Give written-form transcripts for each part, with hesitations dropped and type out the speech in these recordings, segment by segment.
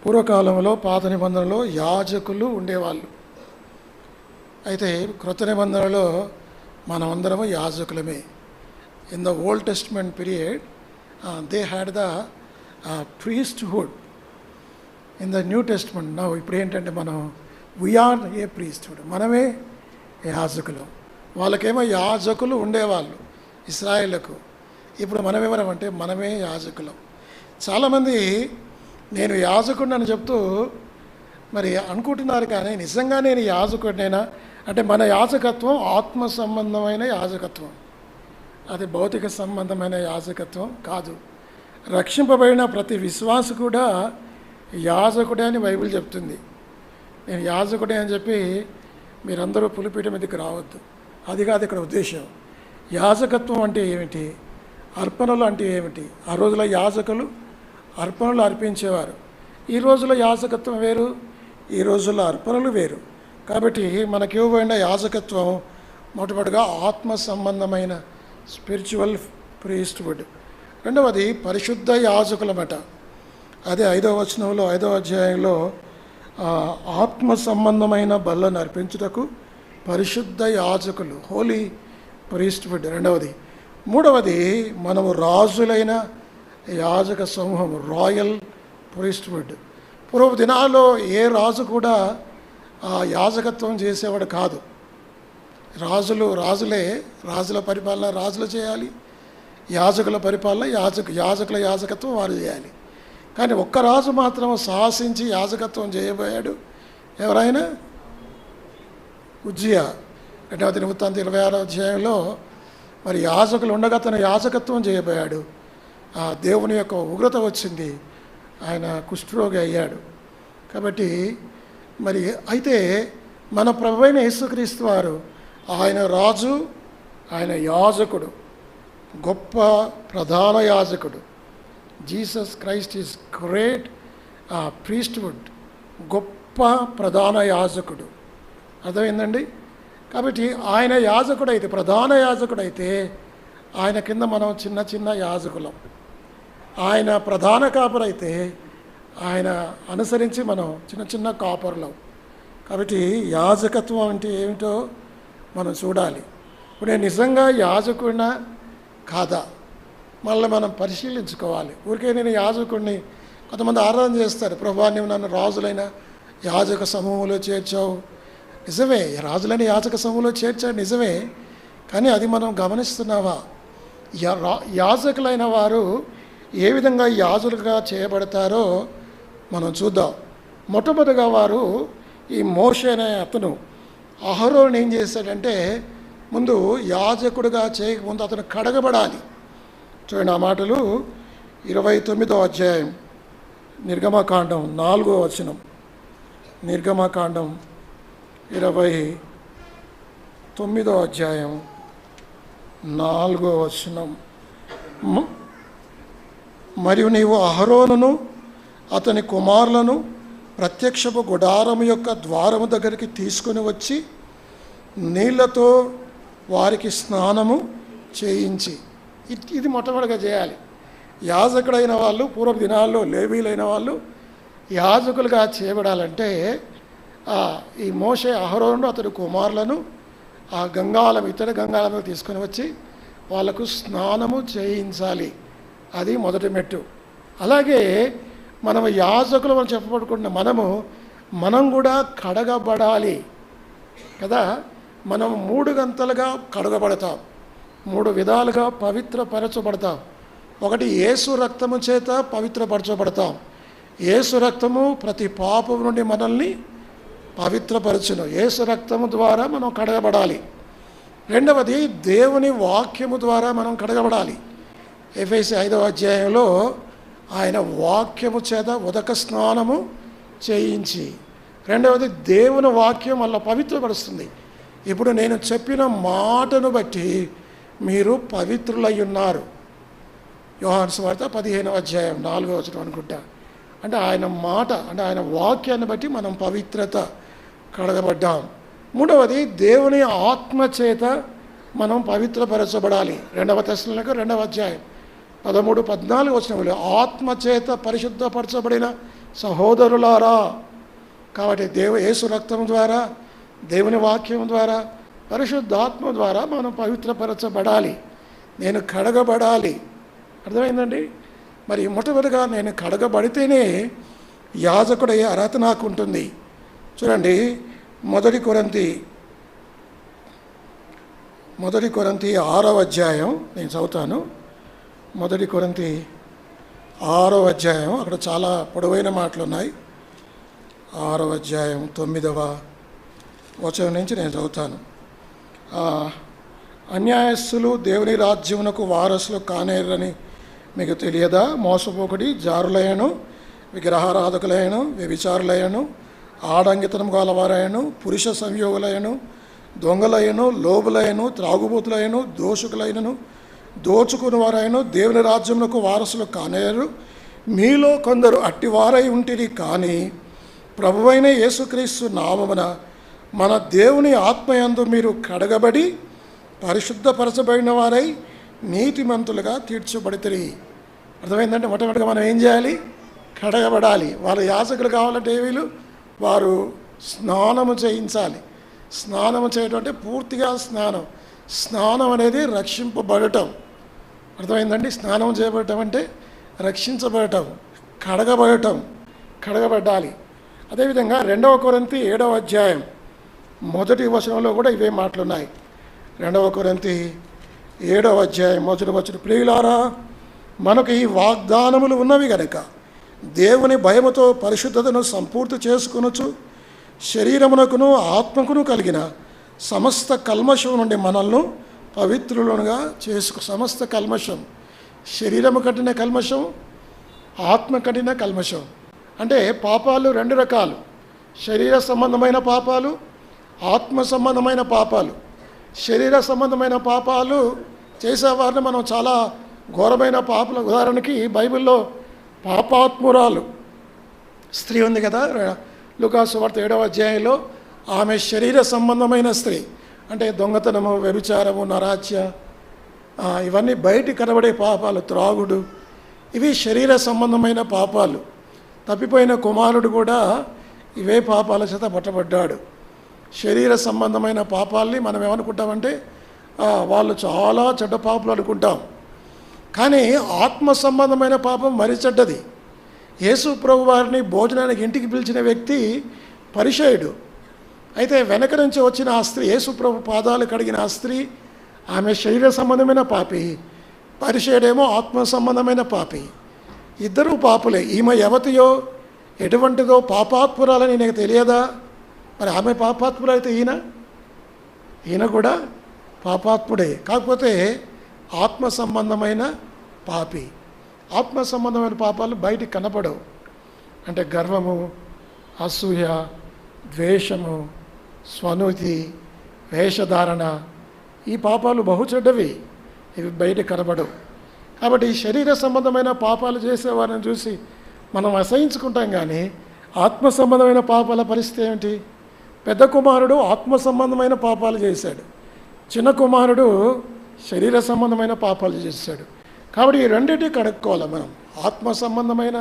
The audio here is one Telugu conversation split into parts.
పూర్వకాలంలో పాత నిబంధనలో యాజకులు ఉండేవాళ్ళు. అయితే క్రొత్త నిబంధనలో మనమందరము యాజకులమే. In the Old Testament period they had the priesthood. In the New Testament నా ఇప్పుడు ఏంటంటే మనం వీఆర్ ఏ ప్రీస్ట్హుడ్, మనమే యాజకులు. వాళ్ళకేమో యాజకులు ఉండేవాళ్ళు ఇశ్రాయేళ్లకు. ఇప్పుడు మనమేమన్నామంటే మనమే యాజకులం. చాలామంది నేను యాజకుడిని అని చెప్తూ మరి అనుకుంటున్నారు, కానీ నిజంగా నేను యాజకుడినైనా అంటే మన యాజకత్వం ఆత్మ సంబంధమైన యాజకత్వం, అది భౌతిక సంబంధమైన యాజకత్వం కాదు. రక్షింపబడిన ప్రతి విశ్వాసి కూడా యాజకుడే అని బైబిల్ చెప్తుంది. నేను యాజకుడే అని చెప్పి మీరందరూ పులిపీఠ మీదకి రావద్దు, అది కాదు ఇక్కడ ఉద్దేశం. యాజకత్వం అంటే ఏమిటి, అర్పణలు అంటే ఏమిటి? ఆ రోజుల్లో యాజకులు అర్పణలు అర్పించేవారు. ఈ రోజుల్లో యాజకత్వం వేరు, ఈ రోజుల్లో అర్పణలు వేరు. కాబట్టి మనకి ఇవ్వబడిన యాజకత్వం మొట్టమొదటిగా ఆత్మ సంబంధమైన స్పిరిచువల్ ప్రీస్ట్హుడ్. రెండవది పరిశుద్ధ యాజకులమట. అదే 5వ వచనంలో 5వ అధ్యాయంలో ఆత్మ సంబంధమైన బలను అర్పించుటకు పరిశుద్ధ యాజకులు, హోలీ ప్రీస్ట్హుడ్ రెండవది. మూడవది మనము రాజులైన యాజక సమూహం, రాయల్ ప్రీస్ట్హుడ్. పూర్వ దినాల్లో ఏ రాజు కూడా ఆ యాజకత్వం చేసేవాడు కాదు. రాజులే, రాజుల పరిపాలన రాజులు చేయాలి, యాజకుల పరిపాలన యాజకుల యాజకత్వం వారు చేయాలి. కానీ ఒక్క రాజు మాత్రం సాహసించి యాజకత్వం చేయబోయాడు. ఎవరైనా? ఉజ్జియా. 2వ దినవృత్తాంతం 26వ అధ్యాయంలో మరి యాజకులు ఉండగా తన యాజకత్వం చేయబోయాడు. ఆ దేవుని యొక్క ఉగ్రత వచ్చింది, ఆయన కుష్ఠరోగి అయ్యాడు. కాబట్టి మరి అయితే మన ప్రభువైన యేసుక్రీస్తు వారు ఆయన రాజు, ఆయన యాజకుడు, గొప్ప ప్రధాన యాజకుడు. Jesus Christ is great priesthood, గొప్ప ప్రధాన యాజకుడు. అర్థమైందండి? కాబట్టి ఆయన యాజకుడైతే, ప్రధాన యాజకుడైతే ఆయన కింద మనం చిన్న చిన్న యాజకులం. ఆయన ప్రధాన కాపరైతే ఆయన అనుసరించి మనం చిన్న చిన్న కాపరులం. కాబట్టి యాజకత్వం అంటే ఏమిటో మనం చూడాలి. ఇప్పుడు నేను నిజంగా యాజకుడినా కాదా మళ్ళీ మనం పరిశీలించుకోవాలి. ఊరికే నేను యాజకుడిని, కొంతమంది ఆరాధన చేస్తారు, ప్రభువా నీవు నన్ను రాజులైన యాజక సమూహంలో చేర్చావు. నిజమే, రాజులైన యాజక సమూహంలో చేర్చాడు, నిజమే. కానీ అది మనం గమనిస్తున్నావా? యాజకులైన వారు ఏ విధంగా యాజకులుగా చేయబడతారో మనం చూద్దాం. మొట్టమొదటిగా వారు ఈ మోషే అనే అతను అహరోను ఏం చేశాడంటే, ముందు యాజకుడిగా చేయకముందు అతను కడగబడాలి. చూడండి ఆ మాటలు 29వ అధ్యాయం నిర్గమకాండం 4వ వచనం. నిర్గమకాండం 29వ అధ్యాయం 4వ వచనం. మరియు నీవు అహరోనును అతని కుమారులను ప్రత్యక్షపు గుడారము యొక్క ద్వారము దగ్గరికి తీసుకుని వచ్చి నీళ్లతో వారికి స్నానము చేయించి, ఇది మొట్టమొదటిగా చేయాలి. యాజకుడైన వాళ్ళు పూర్వ దినాల్లో లేవీలైన వాళ్ళు యాజకులుగా చేయబడాలంటే ఈ మోషే అహరోను అతడి కుమారులను ఆ ఇతర గంగాళము తీసుకొని వచ్చి వాళ్ళకు స్నానము చేయించాలి. అది మొదటి మెట్టు. అలాగే మనం యాజకులు మనం చెప్పబడుకుంటున్న మనం కూడా కడగబడాలి కదా. మనం 3 గంటలుగా కడగబడతాం, 3 విధాలుగా పవిత్రపరచబడతాం. ఒకటి యేసు రక్తము చేత పవిత్రపరచబడతాం. యేసు రక్తము ప్రతి పాపం నుండి మనల్ని పవిత్రపరచును. యేసు రక్తము ద్వారా మనం కడగబడాలి. రెండవది దేవుని వాక్యము ద్వారా మనం కడగబడాలి. ఎఫెసీ 5వ అధ్యాయంలో ఆయన వాక్యము చేత ఉదక స్నానము చేయించి, రెండవది దేవుని వాక్యం వల్ల పవిత్రపరుస్తుంది. ఇప్పుడు నేను చెప్పిన మాటను బట్టి మీరు పవిత్రులై ఉన్నారు. యోహాను సువార్త 15వ అధ్యాయం 4వ వచనం అనుకుంటా. అంటే ఆయన మాట, అంటే ఆయన వాక్యాన్ని బట్టి మనం పవిత్రత కడగబడ్డాం. మూడవది దేవుని ఆత్మ చేత మనం పవిత్రపరచబడాలి. 2వ తెస్సలోనికైయులకు 2వ అధ్యాయం 13, 14 వచనములు, ఆత్మచేత పరిశుద్ధపరచబడిన సహోదరులారా. కాబట్టి యేసు రక్తం ద్వారా, దేవుని వాక్యం ద్వారా, పరిశుద్ధాత్మ ద్వారా మనం పవిత్రపరచబడాలి. నేను కడగబడాలి. అర్థమైందండి? మరి మొట్టమొదటిగా నేను కడగబడితేనే యాజకుడయ్యే అర్హత నాకు ఉంటుంది. చూడండి, మొదటి కొరింథీ 6వ అధ్యాయం నేను చదువుతాను. మొదటి కొరింథీ 6వ అధ్యాయం, అక్కడ చాలా పొడవైన మాటలు ఉన్నాయి. 6వ అధ్యాయం 9వ వచనం నుంచి నేను చదువుతాను. అన్యాయస్తులు దేవుని రాజ్యమునకు వారసులు కానేరని మీకు తెలియదా? మోసపోకడి, జారులయను, విగ్రహారాధకులయను, వ్యభిచారులయను, ఆడంగితనం గలవారయను, పురుష సంయోగులయను, దొంగలయను, లోబులయను, త్రాగుబోతులయను, దోషకులైనను, దోచుకుని వారైను దేవుని రాజ్యమునకు వారసులు కానేరు. మీలో కొందరు అట్టివారై ఉంటిరి. కానీ ప్రభువైన యేసుక్రీస్తు నామమున మన దేవుని ఆత్మయందు మీరు కడగబడి పరిశుద్ధపరచబడిన వారై నీతిమంతులుగా తీర్చబడితిరి. అర్థమైందంటే మొట్టమొదటిగా మనం ఏం చేయాలి? కడగబడాలి. వాళ్ళు యాజకులు కావాలంటే వీళ్ళు వారు స్నానము చేయించాలి. స్నానము చేయడం అంటే పూర్తిగా స్నానం. స్నానం అనేది రక్షింపబడటం. అర్థమైందండి? స్నానం చేయబడటం అంటే రక్షించబడటం, కడగబడాలి. అదేవిధంగా 2వ కొరింథీ 7వ అధ్యాయం 1వ వచనంలో కూడా ఇవే మాటలున్నాయి. 2వ కొరింథీ 7వ అధ్యాయం 1వ వచనం, ప్రియులారా, మనకు ఈ వాగ్దానములు ఉన్నవి గనుక దేవుని భయముతో పరిశుద్ధతను సంపూర్తి చేసుకొనుచు శరీరమునకును ఆత్మకును కలిగిన సమస్త కల్మషం నుండి మనల్ని పవిత్రులుగా సమస్త కల్మషం, శరీరము కట్టిన కల్మషం, ఆత్మ కట్టిన కల్మషం. అంటే పాపాలు 2 రకాలు: శరీర సంబంధమైన పాపాలు, ఆత్మ సంబంధమైన పాపాలు. శరీర సంబంధమైన పాపాలు చేసేవారిని మనం చాలా ఘోరమైన పాపల, ఉదాహరణకి బైబిల్లో పాపాత్మురాలు స్త్రీ ఉంది కదా, లూకాసు వార్త 7వ అధ్యాయంలో. ఆమె శరీర సంబంధమైన స్త్రీ, అంటే దొంగతనము, వ్యభిచారము, నరాత్య, ఇవన్నీ బయటి కనబడే పాపాలు, త్రాగుడు, ఇవి శరీర సంబంధమైన పాపాలు. తప్పిపోయిన కుమారుడు కూడా ఇవే పాపాల చేత పట్టబడ్డాడు. శరీర సంబంధమైన పాపాలని మనం ఏమనుకుంటామంటే వాళ్ళు చాలా చెడ్డ పాపలు అనుకుంటాం. కానీ ఆత్మ సంబంధమైన పాపం మరి చెడ్డది. యేసు ప్రభు వారిని భోజనానికి ఇంటికి పిలిచిన వ్యక్తి పరిసయ్యుడు. అయితే వెనక నుంచి వచ్చిన ఆ స్త్రీ, యేసు ప్రభు పాదాలు కడిగిన ఆ స్త్రీ, ఆమె శరీర సంబంధమైన పాపి, పరిసయ్యుడేమో ఆత్మ సంబంధమైన పాపి. ఇద్దరూ పాపులే. ఈమె యవతియో ఎటువంటిదో పాపాత్మురాలని నీకు తెలియదా? మరి ఆమె పాపాత్మురైతే ఈయన కూడా పాపాత్ముడే. కాకపోతే ఆత్మ సంబంధమైన పాపి. ఆత్మ సంబంధమైన పాపాలు బయటికి కనపడవు. అంటే గర్వము, అసూయ, ద్వేషము, స్వనుతి, వేషధారణ, ఈ పాపాలు బహు చెడ్డవి. ఇవి బయటికి కనపడవు. కాబట్టి ఈ శరీర సంబంధమైన పాపాలు చేసేవారిని చూసి మనం అసహించుకుంటాం. కానీ ఆత్మ సంబంధమైన పాపాల పరిస్థితి ఏమిటి? పెద్ద కుమారుడు ఆత్మ సంబంధమైన పాపాలు చేశాడు, చిన్న కుమారుడు శరీర సంబంధమైన పాపాలు చేశాడు. కాబట్టి ఈ రెండింటిని కడుక్కోవాలి మనం. ఆత్మ సంబంధమైన,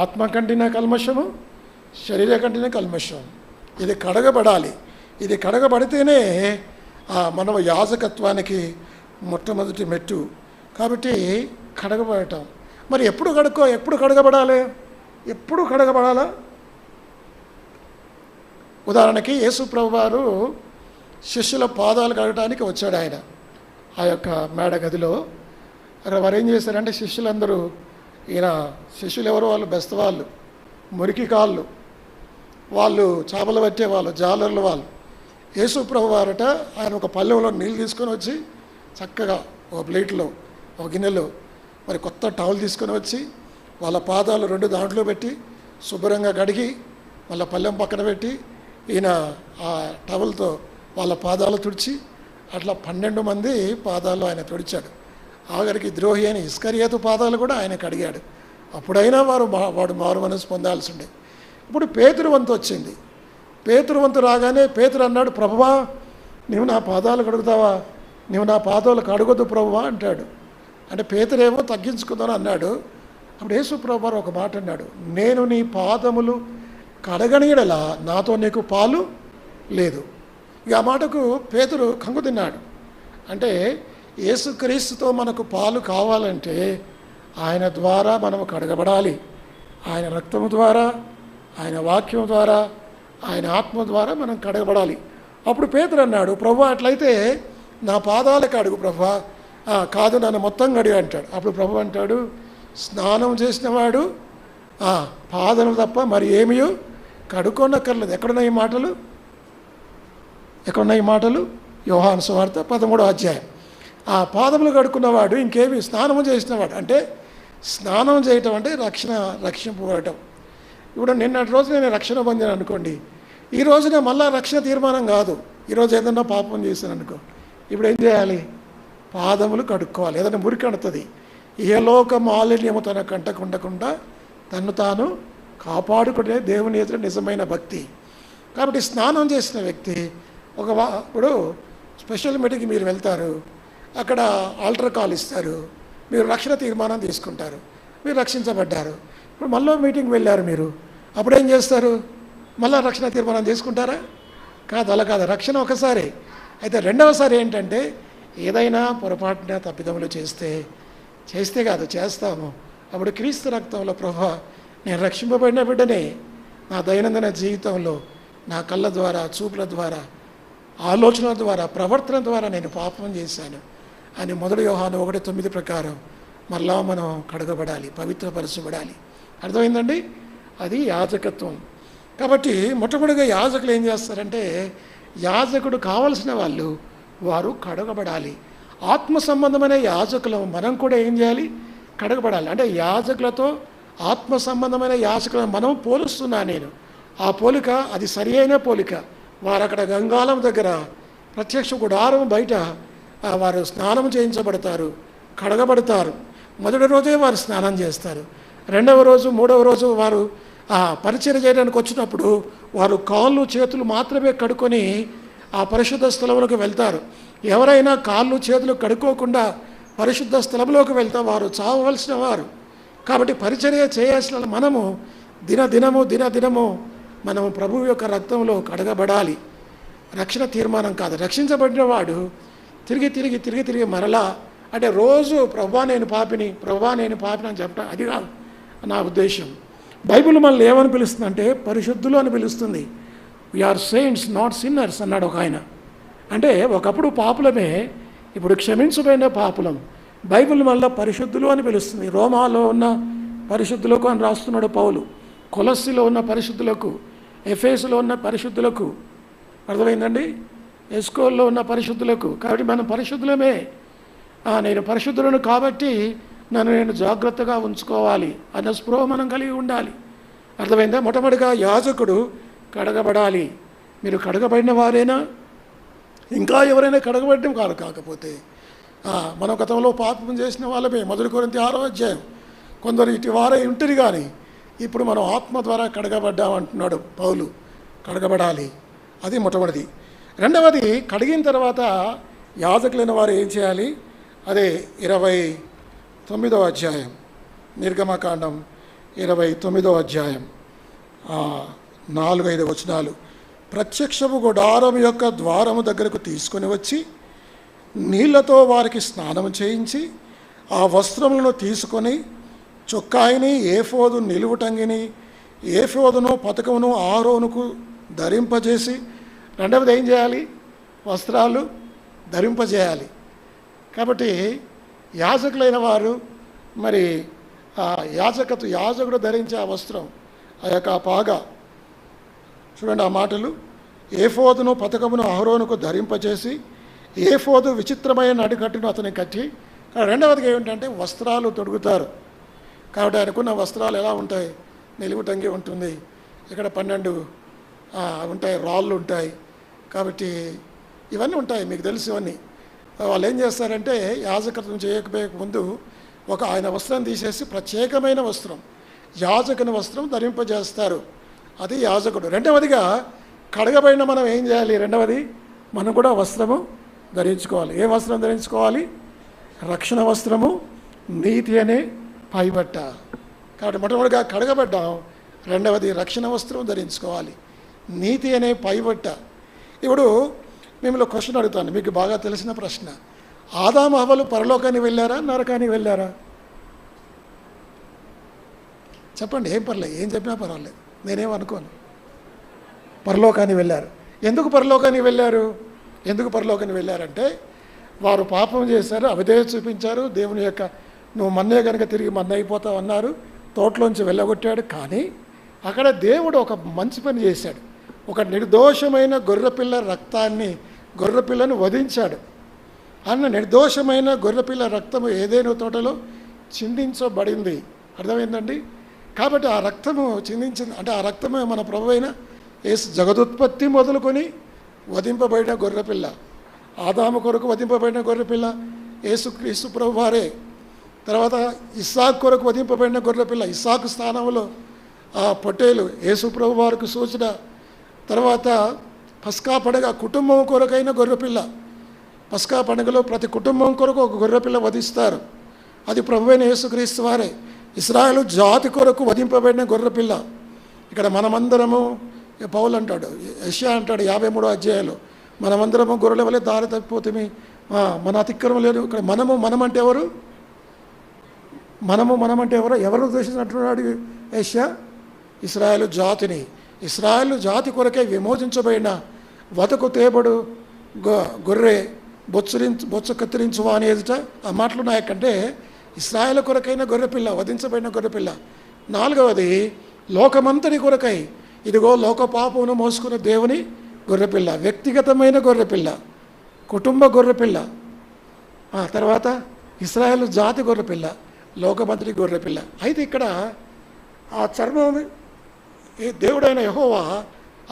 ఆత్మ కంటిన కల్మషము, శరీర కంటిన కల్మషం. ఇది కడగబడాలి. ఇది కడగబడితేనే మన యాజకత్వానికి మొట్టమొదటి మెట్టు. కాబట్టి కడగబడటం. మరి ఎప్పుడు కడగబడాలి? ఎప్పుడు కడగబడాలా? ఉదాహరణకి యేసు ప్రభు వారు శిష్యుల పాదాలు కడగడానికి వచ్చాడు. ఆయన ఆ యొక్క మేడ గదిలో అక్కడ వారు ఏం చేశారంటే, శిష్యులందరూ, శిష్యులు ఎవరు? వాళ్ళు బెస్తవాళ్ళు, మురికి కాళ్ళు, వాళ్ళు చేపలు పట్టేవాళ్ళు, జాలర్లు వాళ్ళు. యేసు ప్రభు వారట ఆయన ఒక పల్లెంలో నీళ్ళు తీసుకొని వచ్చి చక్కగా ఒక ప్లేట్లో, ఒక గిన్నెలో మరి కొత్త టవల్ తీసుకొని వచ్చి వాళ్ళ పాదాలు 2 దాంట్లో పెట్టి శుభ్రంగా కడిగి వాళ్ళ పల్లెం పక్కన పెట్టి ఈయన ఆ టవల్తో వాళ్ళ పాదాలు తుడిచి అట్లా 12 మంది పాదాలు ఆయన తుడిచాడు. ఆఖరికి ద్రోహి అయిన ఇస్కరియోతు పాదాలు కూడా ఆయన కడిగాడు. అప్పుడైనా వాడు మారు మనసు పొందాల్సి ఉండే. ఇప్పుడు పేతురు వంతు వచ్చింది. పేతురు వంతు రాగానే పేతురు అన్నాడు, ప్రభువా, నీవు నా పాదాలు కడుగుతావా? నీవు నా పాదాలు కడగొద్దు ప్రభువా అంటాడు. అంటే పేతురేమో తగ్గించుకుందాను అన్నాడు. అప్పుడు యేసు ప్రభువారు ఒక మాట అన్నాడు, నేను నీ పాదములు కడగని యెడల నాతో నీకు పాలు లేదు. ఇక ఆ మాటకు పేతురు కంగు తిన్నాడు. అంటే యేసుక్రీస్తుతో మనకు పాలు కావాలంటే ఆయన ద్వారా మనము కడగబడాలి. ఆయన రక్తము ద్వారా, ఆయన వాక్యం ద్వారా, ఆయన ఆత్మ ద్వారా మనం కడగబడాలి. అప్పుడు పేతురు అన్నాడు, ప్రభువా అట్లయితే నా పాదాలకు అడుగు ప్రభువా. కాదు, నన్ను మొత్తం కడిగి అంటాడు. అప్పుడు ప్రభు అంటాడు, స్నానం చేసినవాడు పాదం తప్ప మరి ఏమీ కడుక్కోనక్కర్లేదు. ఎక్కడున్నాయి ఈ మాటలు? ఎక్కడున్నాయి ఈ మాటలు? యోహాను సువార్త 13వ అధ్యాయం. ఆ పాదములు కడుక్కున్నవాడు ఇంకేమి స్నానము చేసినవాడు. అంటే స్నానం చేయటం అంటే రక్షింపబడటం. ఇప్పుడు నిన్నటి రోజు నేను రక్షణ పొందాను అనుకోండి, ఈ రోజున మళ్ళా రక్షణ తీర్మానం కాదు. ఈరోజు ఏదన్నా పాపం చేశాను అనుకో, ఇప్పుడు ఏం చేయాలి? పాదములు కడుక్కోవాలి. ఏదైనా మురికి అంటుతుంది. ఇహలోక మాలిన్యము తన కంటకుండకుండా తను తాను కాపాడుకునే దేవుని ఎదుట నిజమైన భక్తి. కాబట్టి స్నానం చేసిన వ్యక్తి ఇప్పుడు స్పెషల్ మీటింగ్కి మీరు వెళ్తారు, అక్కడ ఆల్టర్ కాల్ ఇస్తారు, మీరు రక్షణ తీర్మానం తీసుకుంటారు, మీరు రక్షించబడ్డారు. ఇప్పుడు మళ్ళీ మీటింగ్కి వెళ్ళారు మీరు, అప్పుడు ఏం చేస్తారు? మళ్ళీ రక్షణ తీర్మానం తీసుకుంటారా? కాదు, అలా కాదు. రక్షణ ఒకసారి. అయితే రెండవసారి ఏంటంటే ఏదైనా పొరపాటున తప్పిదములు చేస్తే కాదు చేస్తాము, అప్పుడు క్రీస్తు రక్తంలో ప్రభువా నేను రక్షింపబడిన బిడ్డనే, నా దైనందిన జీవితంలో నా కళ్ళ ద్వారా, చూపుల ద్వారా, ఆలోచనల ద్వారా, ప్రవర్తన ద్వారా నేను పాపం చేశాను అని 1 యోహాను 1:9 ప్రకారం మళ్ళా మనం కడగబడాలి, పవిత్రపరచబడాలి. అర్థమైందండి? అది యాజకత్వం. కాబట్టి మొట్టమొదటిగా యాజకులు ఏం చేస్తారంటే, యాజకుడు కావలసిన వాళ్ళు వారు కడగబడాలి. ఆత్మ సంబంధమైన యాజకులు మనం కూడా ఏం చేయాలి? కడగబడాలి. అంటే యాజకులతో ఆత్మ సంబంధమైన యాజకులను మనం పోలుస్తున్నా నేను. ఆ పోలిక అది సరి అయిన పోలిక. వారు అక్కడ గంగాళం దగ్గర ప్రత్యక్ష గుడారం బయట వారు స్నానం చేయించబడతారు, కడగబడతారు. మొదటి రోజే వారు స్నానం చేస్తారు. రెండవ రోజు, మూడవ రోజు వారు పరిచయం చేయడానికి వచ్చినప్పుడు వారు కాళ్ళు చేతులు మాత్రమే కడుక్కొని ఆ పరిశుద్ధ స్థలంలోకి వెళ్తారు. ఎవరైనా కాళ్ళు చేతులు కడుక్కోకుండా పరిశుద్ధ స్థలంలోకి వెళ్తే వారు చావవలసిన వారు. కాబట్టి పరిచర్య చేయాల్సిన మనము దినదినము మనము ప్రభువు యొక్క రక్తంలో కడగబడాలి. రక్షణ తీర్మానం కాదు. రక్షించబడిన వాడు తిరిగి మరలా అంటే రోజు ప్రభువా నేను పాపిని అని చెప్పడం అది కాదు నా ఉద్దేశం. బైబిల్ మనల్ని ఏమని పిలుస్తుందంటే పరిశుద్ధులు అని పిలుస్తుంది. వీఆర్ సెయింట్స్ నాట్ సిన్నర్స్ అన్నాడు ఒక ఆయన. అంటే ఒకప్పుడు పాపులమే, ఇప్పుడు క్షమించబడిన పాపులం. బైబిల్ మళ్ళీ పరిశుద్ధులు అని పిలుస్తుంది. రోమాలో ఉన్న పరిశుద్ధులకు అని రాస్తున్నాడు పౌలు, కొలస్సిలో ఉన్న పరిశుద్ధులకు, ఎఫెసులో ఉన్న పరిశుద్ధులకు. అర్థమైందండి? ఎస్కోల్లో ఉన్న పరిశుద్ధులకు. కాబట్టి మనం పరిశుద్ధులమే. నేను పరిశుద్ధులను కాబట్టి నన్ను నేను జాగ్రత్తగా ఉంచుకోవాలి అన్న స్పృహ మనం కలిగి ఉండాలి. అర్థమైందా? మొట్టమొదటిగా యాజకుడు కడగబడాలి. మీరు కడగబడిన వారేనా? ఇంకా ఎవరైనా కడగబడడం కాకపోతే మనం గతంలో పాపం చేసిన వాళ్ళమే. 1 కొరింథీ 6వ అధ్యాయం. కొందరు ఇటు వారే ఉంటారు కానీ ఇప్పుడు మనం ఆత్మ ద్వారా కడగబడ్డామంటున్నాడు పౌలు. కడగబడాలి, అది మొట్టమొదటిది. రెండవది, కడిగిన తర్వాత యాజకులైన వారు ఏం చేయాలి? అదే 29వ అధ్యాయం, నిర్గమకాండం 29వ అధ్యాయం 4-5 వచనాలు. ప్రత్యక్షపు గుడారం యొక్క ద్వారము దగ్గరకు తీసుకొని వచ్చి నీళ్లతో వారికి స్నానం చేయించి ఆ వస్త్రములను తీసుకొని చొక్కాయిని, ఏఫోదు నిలువుటంగిని, ఏఫోదును పతకమును ఆరోనుకు ధరింపజేసి, రెండవది ఏం చేయాలి? వస్త్రాలు ధరింపజేయాలి. కాబట్టి యాజకులైన వారు మరి యాజకుడు ధరించే ఆ వస్త్రం, ఆ యొక్క పాగా చూడండి ఆ మాటలు. ఏఫోదును పతకమును అహరోనుకు ధరింపజేసి, ఏఫోదు విచిత్రమైన నడికట్టును అతని కట్టి. రెండవదిగా ఏమిటంటే వస్త్రాలు తొడుగుతారు. కాబట్టి ఆయనకున్న వస్త్రాలు ఎలా ఉంటాయి? నిలువుటంగి ఉంటుంది, ఇక్కడ 12 ఉంటాయి, రాళ్ళు ఉంటాయి. కాబట్టి ఇవన్నీ ఉంటాయి, మీకు తెలుసు ఇవన్నీ. వాళ్ళు ఏం చేస్తారంటే యాజకత్వం చేయకపోయే ముందు ఆయన వస్త్రం తీసేసి ప్రత్యేకమైన వస్త్రం, యాజకుని వస్త్రం ధరింపజేస్తారు. అది యాజకుడు. రెండవదిగా కడగబడిన మనం ఏం చేయాలి? రెండవది మనం కూడా వస్త్రము ధరించుకోవాలి. ఏ వస్త్రం ధరించుకోవాలి? రక్షణ వస్త్రము నీతి అనే పైబట్ట. కాబట్టి మొట్టమొదటిగా కడగబడ్డాం, రెండవది రక్షణ వస్త్రం ధరించుకోవాలి, నీతి అనే పైబట్ట. ఇప్పుడు మిమ్మల్ని క్వశ్చన్ అడుగుతాను, మీకు బాగా తెలిసిన ప్రశ్న. ఆదాము హవ్వలు పరలోకానికి వెళ్ళారా, నరకానికి వెళ్ళారా? చెప్పండి, ఏం పర్లేదు, ఏం చెప్పినా పర్వాలేదు, నేనేం అనుకోను. పరలోకానికి వెళ్ళారు. ఎందుకు పరలోకానికి వెళ్ళారు? ఎందుకు పరలోకానికి వెళ్ళారంటే వారు పాపం చేశారు, అవిధేయత చూపించారు. దేవుని యొక్క నువ్వు మన్నే కనుక తిరిగి మన్న అయిపోతావు అన్నారు, తోటలోంచి వెళ్ళగొట్టాడు. కానీ అక్కడ దేవుడు ఒక మంచి పని చేశాడు. ఒక నిర్దోషమైన గొర్రెపిల్లను వధించాడు. అన్న నిర్దోషమైన గొర్రెపిల్ల రక్తము ఏదైనా తోటలో చిందించబడింది. అర్థమైందండి? కాబట్టి ఆ రక్తము చిందించింది అంటే ఆ రక్తమే మన ప్రభు అయిన యేసు జగదుత్పత్తి మొదలుకొని వధింపబడిన గొర్రెపిల్ల, ఆదాము కొరకు వధింపబడిన గొర్రెపిల్ల యేసుక్రీస్తు ప్రభు వారే. తర్వాత ఇస్సాకు కొరకు వధింపబడిన గొర్రెపిల్ల, ఇస్సాకు స్థానంలో ఆ పొట్టేలు యేసు ప్రభు వారికి సూచన. తర్వాత పస్కా పండుగ కుటుంబం కొరకైన గొర్రెపిల్ల. పస్కా పండుగలో ప్రతి కుటుంబం కొరకు ఒక గొర్రెపిల్ల వధిస్తారు, అది ప్రభు అయిన యేసుక్రీస్తు వారే. ఇశ్రాయేలు జాతి కొరకు వధింపబడిన గొర్రెపిల్ల. ఇక్కడ మనమందరము, పౌలు అంటాడు, యెషయా అంటాడు 53వ అధ్యాయంలో, మనమందరము గొర్రెల వలె దారి తప్పిపోతుంది, మన అతిక్రమం లేదు. ఇక్కడ మనం అంటే ఎవరు? మనం అంటే ఎవరు ఉద్దేశించినట్టున్నాడు యెషయా? ఇశ్రాయేలు జాతిని. ఇశ్రాయేలు జాతి కొరకే విమోచించబడిన వతకు తేబడు గొర్రె బొచ్చు కత్తిరించువా అనేదిట ఆ మాటలు నాయకంటే ఇశ్రాయేలు కొరకైన గొర్రెపిల్ల, వధించబడిన గొర్రెపిల్ల. నాలుగవది లోకమంతని కొరకై, ఇదిగో లోక పాపమును మోసుకున్న దేవుని గొర్రెపిల్ల, వ్యక్తిగతమైన గొర్రెపిల్ల, కుటుంబ గొర్రెపిల్ల. తర్వాత ఇశ్రాయేలు జాతి గొర్రెపిల్ల, లోకమంతని గొర్రెపిల్ల. అయితే ఇక్కడ ఆ చర్మం దేవుడైన యెహోవా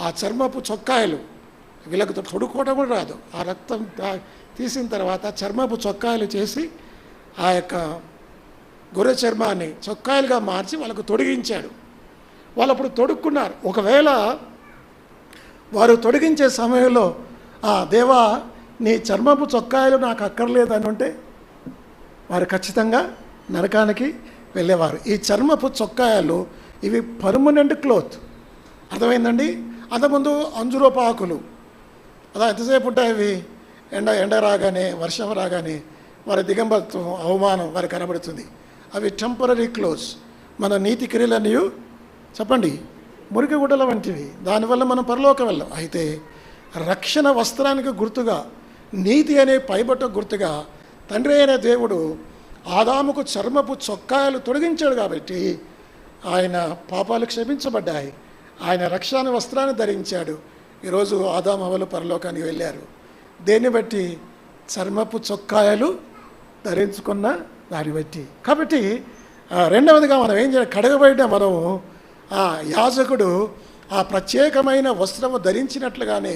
ఆ చర్మపు చొక్కాయలు, వీళ్ళకు తొడుక్కోవడం కూడా రాదు, ఆ రక్తం తీసిన తర్వాత చర్మపు చొక్కాయలు చేసి ఆ యొక్క గొర్రె చర్మాన్ని చొక్కాయలుగా మార్చి వాళ్ళకు తొడిగించాడు. వాళ్ళు అప్పుడు తొడుక్కున్నారు. ఒకవేళ వారు తొడిగించే సమయంలో దేవా నీ చర్మపు చొక్కాయలు నాకు అక్కర్లేదని ఉంటే వారు ఖచ్చితంగా నరకానికి వెళ్ళేవారు. ఈ చర్మపు చొక్కాయలు ఇవి పర్మనెంట్ క్లోత్. అర్థమైందండి? అంతకుముందు అంజురోపాకులు అలా ఎంతసేపు ఉంటాయి ఇవి, ఎండ రాగానే వర్షం రాగానే వారి దిగంబరత్వం అవమానం వారికి కనబడుతుంది. అవి టెంపరీ క్లోజ్. మన నీతి క్రియలన్నీ చెప్పండి మురికి గుడ్డల వంటివి, దానివల్ల మనం పరలోకం వెళ్ళాం. అయితే రక్షణ వస్త్రానికి గుర్తుగా, నీతి అనే పైబట్ట గుర్తుగా తండ్రి అయిన దేవుడు ఆదాముకు చర్మపు చొక్కాయలు తొలగించాడు. కాబట్టి ఆయన పాపాలు క్షమించబడ్డాయి, ఆయన రక్షణ వస్త్రాన్ని ధరించాడు. ఈరోజు ఆదాము హవ్వలు పరలోకానికి వెళ్ళారు. దేన్ని బట్టి? చర్మపు చొక్కాయలు ధరించుకున్న దాన్ని బట్టి. కాబట్టి రెండవదిగా మనం ఏం చేయాలి? కడగబడిన మనము యాజకుడు ఆ ప్రత్యేకమైన వస్త్రము ధరించినట్లుగానే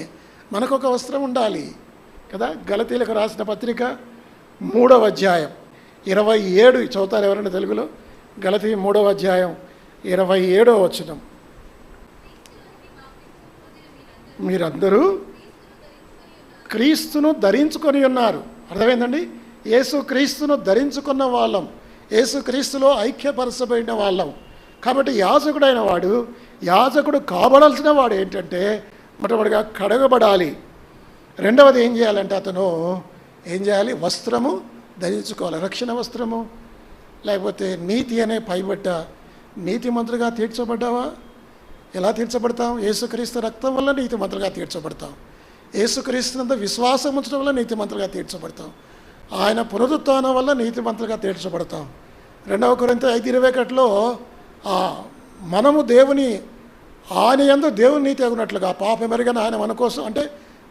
మనకొక వస్త్రం ఉండాలి కదా. గలతీలకు రాసిన పత్రిక 3వ అధ్యాయం 27 చదువుతారు ఎవరైనా తెలుగులో? గలతీ 3వ అధ్యాయం 27వ వచనం. మీరందరూ క్రీస్తును ధరించుకొని ఉన్నారు. అర్థమైందండి? యేసు క్రీస్తును ధరించుకున్న వాళ్ళం, యేసు క్రీస్తులో ఐక్యపరచబడిన వాళ్ళం. కాబట్టి యాజకుడైన వాడు, యాజకుడు కాబడాల్సిన వాడు ఏంటంటే మొట్టమొదటిగా కడగబడాలి. రెండవది ఏం చేయాలంటే అతను ఏం చేయాలి? వస్త్రము ధరించుకోవాలి, రక్షణ వస్త్రము. లేకపోతే నీతి అనే పైబట్ట. నీతిమంతులుగా తీర్చబడ్డావా? ఎలా తీర్చబడతాం? యేసుక్రీస్తు రక్తం వల్ల నీతిమంతులుగా తీర్చబడతాం. యేసుక్రీస్తునందు విశ్వాసం ఉంచడం వల్ల నీతిమంతులుగా తీర్చబడతాం. ఆయన పునరుత్థానం వల్ల నీతిమంతులుగా తీర్చబడతాం. 2 కొరింథీ 5:21లో మనము దేవుని ఆయన యందు దేవుని నీతి అగునట్లుగా పాపమెరుగన ఆయన మన కోసం, అంటే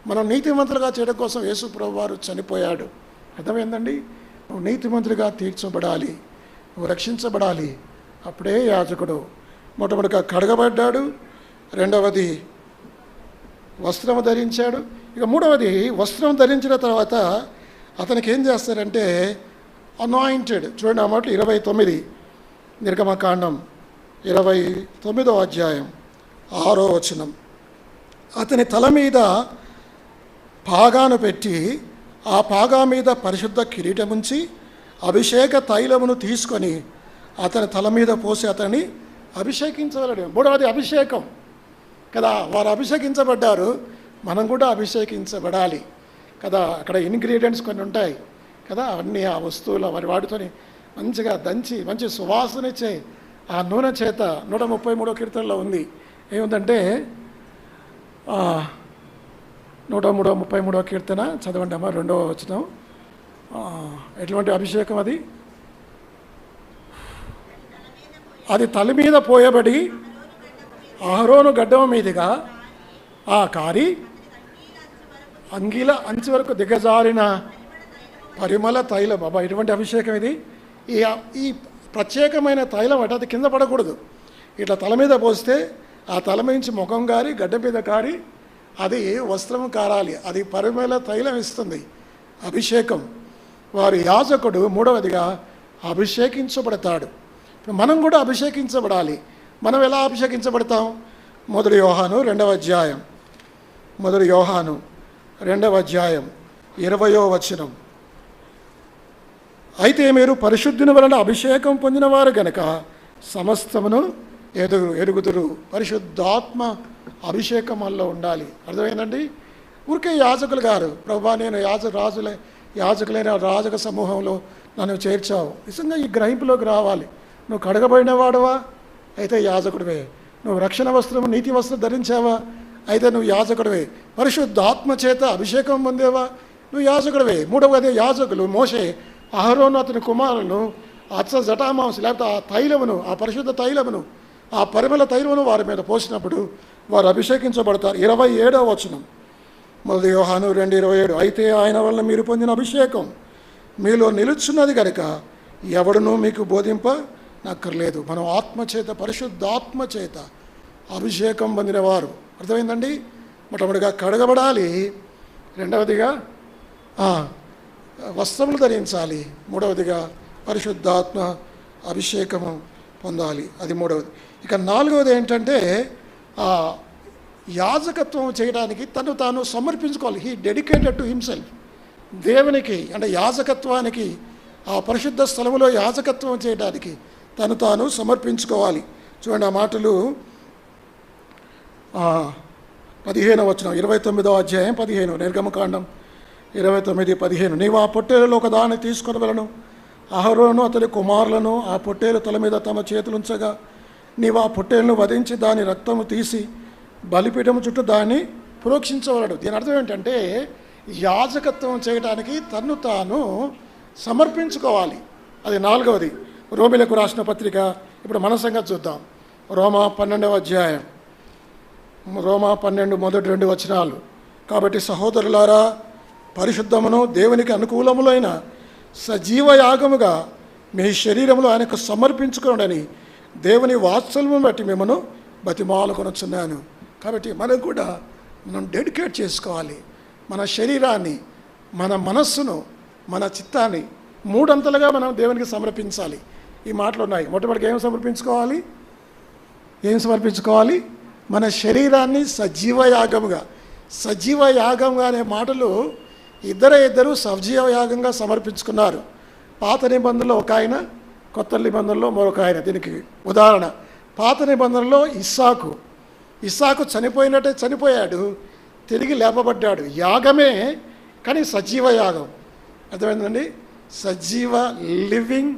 మనం నీతిమంతులుగా చేయడం కోసం యేసు ప్రభు వారు చనిపోయాడు. అర్థమైందండి? నువ్వు నీతిమంతులుగా తీర్చబడాలి, నువ్వు రక్షించబడాలి. అప్పుడే యాజకుడు. మొట్టమొదటిగా కడగబడ్డాడు, రెండవది వస్త్రము ధరించాడు. ఇక మూడవది వస్త్రం ధరించిన తర్వాత అతనికి ఏం చేస్తారంటే అనాయింటెడ్. చూడండి ఆ మాటలు 29 నిర్గమకాండం 29వ అధ్యాయం 6వ వచనం. అతని తల మీద పాగాను పెట్టి ఆ పాగా మీద పరిశుద్ధ కిరీటముంచి అభిషేక తైలమును తీసుకొని అతని తల మీద పోసి అతన్ని అభిషేకించవలడు. మూడవది అభిషేకం కదా. వారు అభిషేకించబడ్డారు, మనం కూడా అభిషేకించబడాలి కదా. అక్కడ ఇంగ్రీడియంట్స్ కొన్ని ఉంటాయి కదా, అన్నీ ఆ వస్తువులు వాటితోని మంచిగా దంచి మంచి సువాసన ఇచ్చే ఆ నూనె చేత 133వ కీర్తనలో ఉంది. ఏముందంటే 133వ కీర్తన చదవండి అమ్మ, 2వ వచనం. ఎటువంటి అభిషేకం అది? అది తల మీద పోయబడి అహరోను గడ్డం మీదుగా కారి అంగిల అంచు వరకు దిగజారిన పరిమళ తైలం. బాబా, ఎటువంటి అభిషేకం ఇది! ఈ ప్రత్యేకమైన తైలం అది కింద పడకూడదు. ఇట్లా తల మీద పోస్తే ఆ తల నుంచి ముఖం కారి గడ్డ మీద కారి అది వస్త్రం కారాలి. అది పరిమళ తైలం ఇస్తుంది, అభిషేకం. వారి యాజకుడు మూడవదిగా అభిషేకించబడతాడు. ఇప్పుడు మనం కూడా అభిషేకించబడాలి. మనం ఎలా అభిషేకించబడతాం? 1 యోహాను 2వ అధ్యాయం, 1 యోహాను 2వ అధ్యాయం 20వ వచనం. అయితే మీరు పరిశుద్ధుని వలన అభిషేకం పొందినవారు గనక సమస్తమును ఎరుగుదురు. పరిశుద్ధాత్మ అభిషేకం వల్ల ఉండాలి. అర్థమైందండి? ఊరికే యాజకులు గారు, ప్రభా నేను యాజకులైన రాజక సమూహంలో నన్ను చేర్చావు. నిజంగా ఈ గ్రహింపులోకి రావాలి. నువ్వు కడగబడిన వాడవా? అయితే యాజకుడివే. నువ్వు రక్షణ వస్త్రము నీతి వస్త్రం ధరించావా? అయితే నువ్వు యాజకుడివే. పరిశుద్ధాత్మ చేత అభిషేకం పొందేవా? నువ్వు యాజకుడివే. మూడవది యాజకులు మోషే అహరోను అతని కుమారులను జటామాంసం లేకపోతే ఆ తైలమును, ఆ పరిశుద్ధ తైలమును, ఆ పరిమళ తైలమును వారి మీద పోసినప్పుడు వారు అభిషేకించబడతారు. 27వ వచనం, 1 యోహాను 2:27. అయితే ఆయన వల్ల మీరు పొందిన అభిషేకం మీలో నిలుచున్నది కనుక ఎవడునూ మీకు బోధింప నక్కర్లేదు. మనం ఆత్మచేత, పరిశుద్ధాత్మ చేత అభిషేకం పొందినవారు. అర్థమైందండి? మొట్టమొదటిగా కడగబడాలి, రెండవదిగా వస్త్రములు ధరించాలి, మూడవదిగా పరిశుద్ధాత్మ అభిషేకము పొందాలి. అది మూడవది. ఇక నాలుగవది ఏంటంటే యాజకత్వం చేయడానికి తను తాను సమర్పించుకోవాలి. He dedicated to himself. దేవునికి అంటే యాజకత్వానికి, ఆ పరిశుద్ధ స్థలములో యాజకత్వం చేయడానికి తను తాను సమర్పించుకోవాలి. చూడండి ఆ మాటలు 15వ వచనం, 29వ అధ్యాయం 15, నిర్గమకాండం 29:15. నీవు ఆ పొట్టేలలో ఒక దాన్ని తీసుకొని వెళ్ళను. అహరోను అతని కుమారులను ఆ పొట్టేలు తల మీద తమ చేతులుంచగా నీవు ఆ పొట్టేలను వధించి దాని రక్తము తీసి బలిపీఠము చుట్టూ దాన్ని ప్రోక్షించవలడు. దీని అర్థం ఏంటంటే యాజకత్వం చేయడానికి తన్ను తాను సమర్పించుకోవాలి. అది నాలుగవది. రోమిలకు రాసిన పత్రిక. ఇప్పుడు మన సంగతి చూద్దాం. రోమా 12వ అధ్యాయం, రోమా 12 మొదటి 2 వచనాలు. కాబట్టి సహోదరులారా, పరిశుద్ధమును దేవునికి అనుకూలములైన సజీవ యాగముగా మీ శరీరములు ఆయనకు సమర్పించుకోండి దేవుని వాత్సల్యమును బట్టి మిమ్మను బతిమాలుకొనుచున్నాను. కాబట్టి మనం కూడా డెడికేట్ చేసుకోవాలి. మన శరీరాన్ని, మన మనస్సును, మన చిత్తాన్ని మూడంతలుగా మనం దేవునికి సమర్పించాలి. ఈ మాటలు ఉన్నాయి. మొట్టమొదటిగా ఏం సమర్పించుకోవాలి? మన శరీరాన్ని సజీవ యాగముగా. సజీవ యాగంగా అనే మాటలు ఇద్దరు సజీవ యాగంగా సమర్పించుకున్నారు. పాత నిబంధనలో ఒక ఆయన, కొత్త నిబంధనలో మరొక ఆయన. దీనికి ఉదాహరణ పాత నిబంధనలో ఇస్సాకు చనిపోయాడు, తిరిగి లేపబడ్డాడు. యాగమే, కానీ సజీవ యాగం. అర్థమైందండి? సజీవ లివింగ్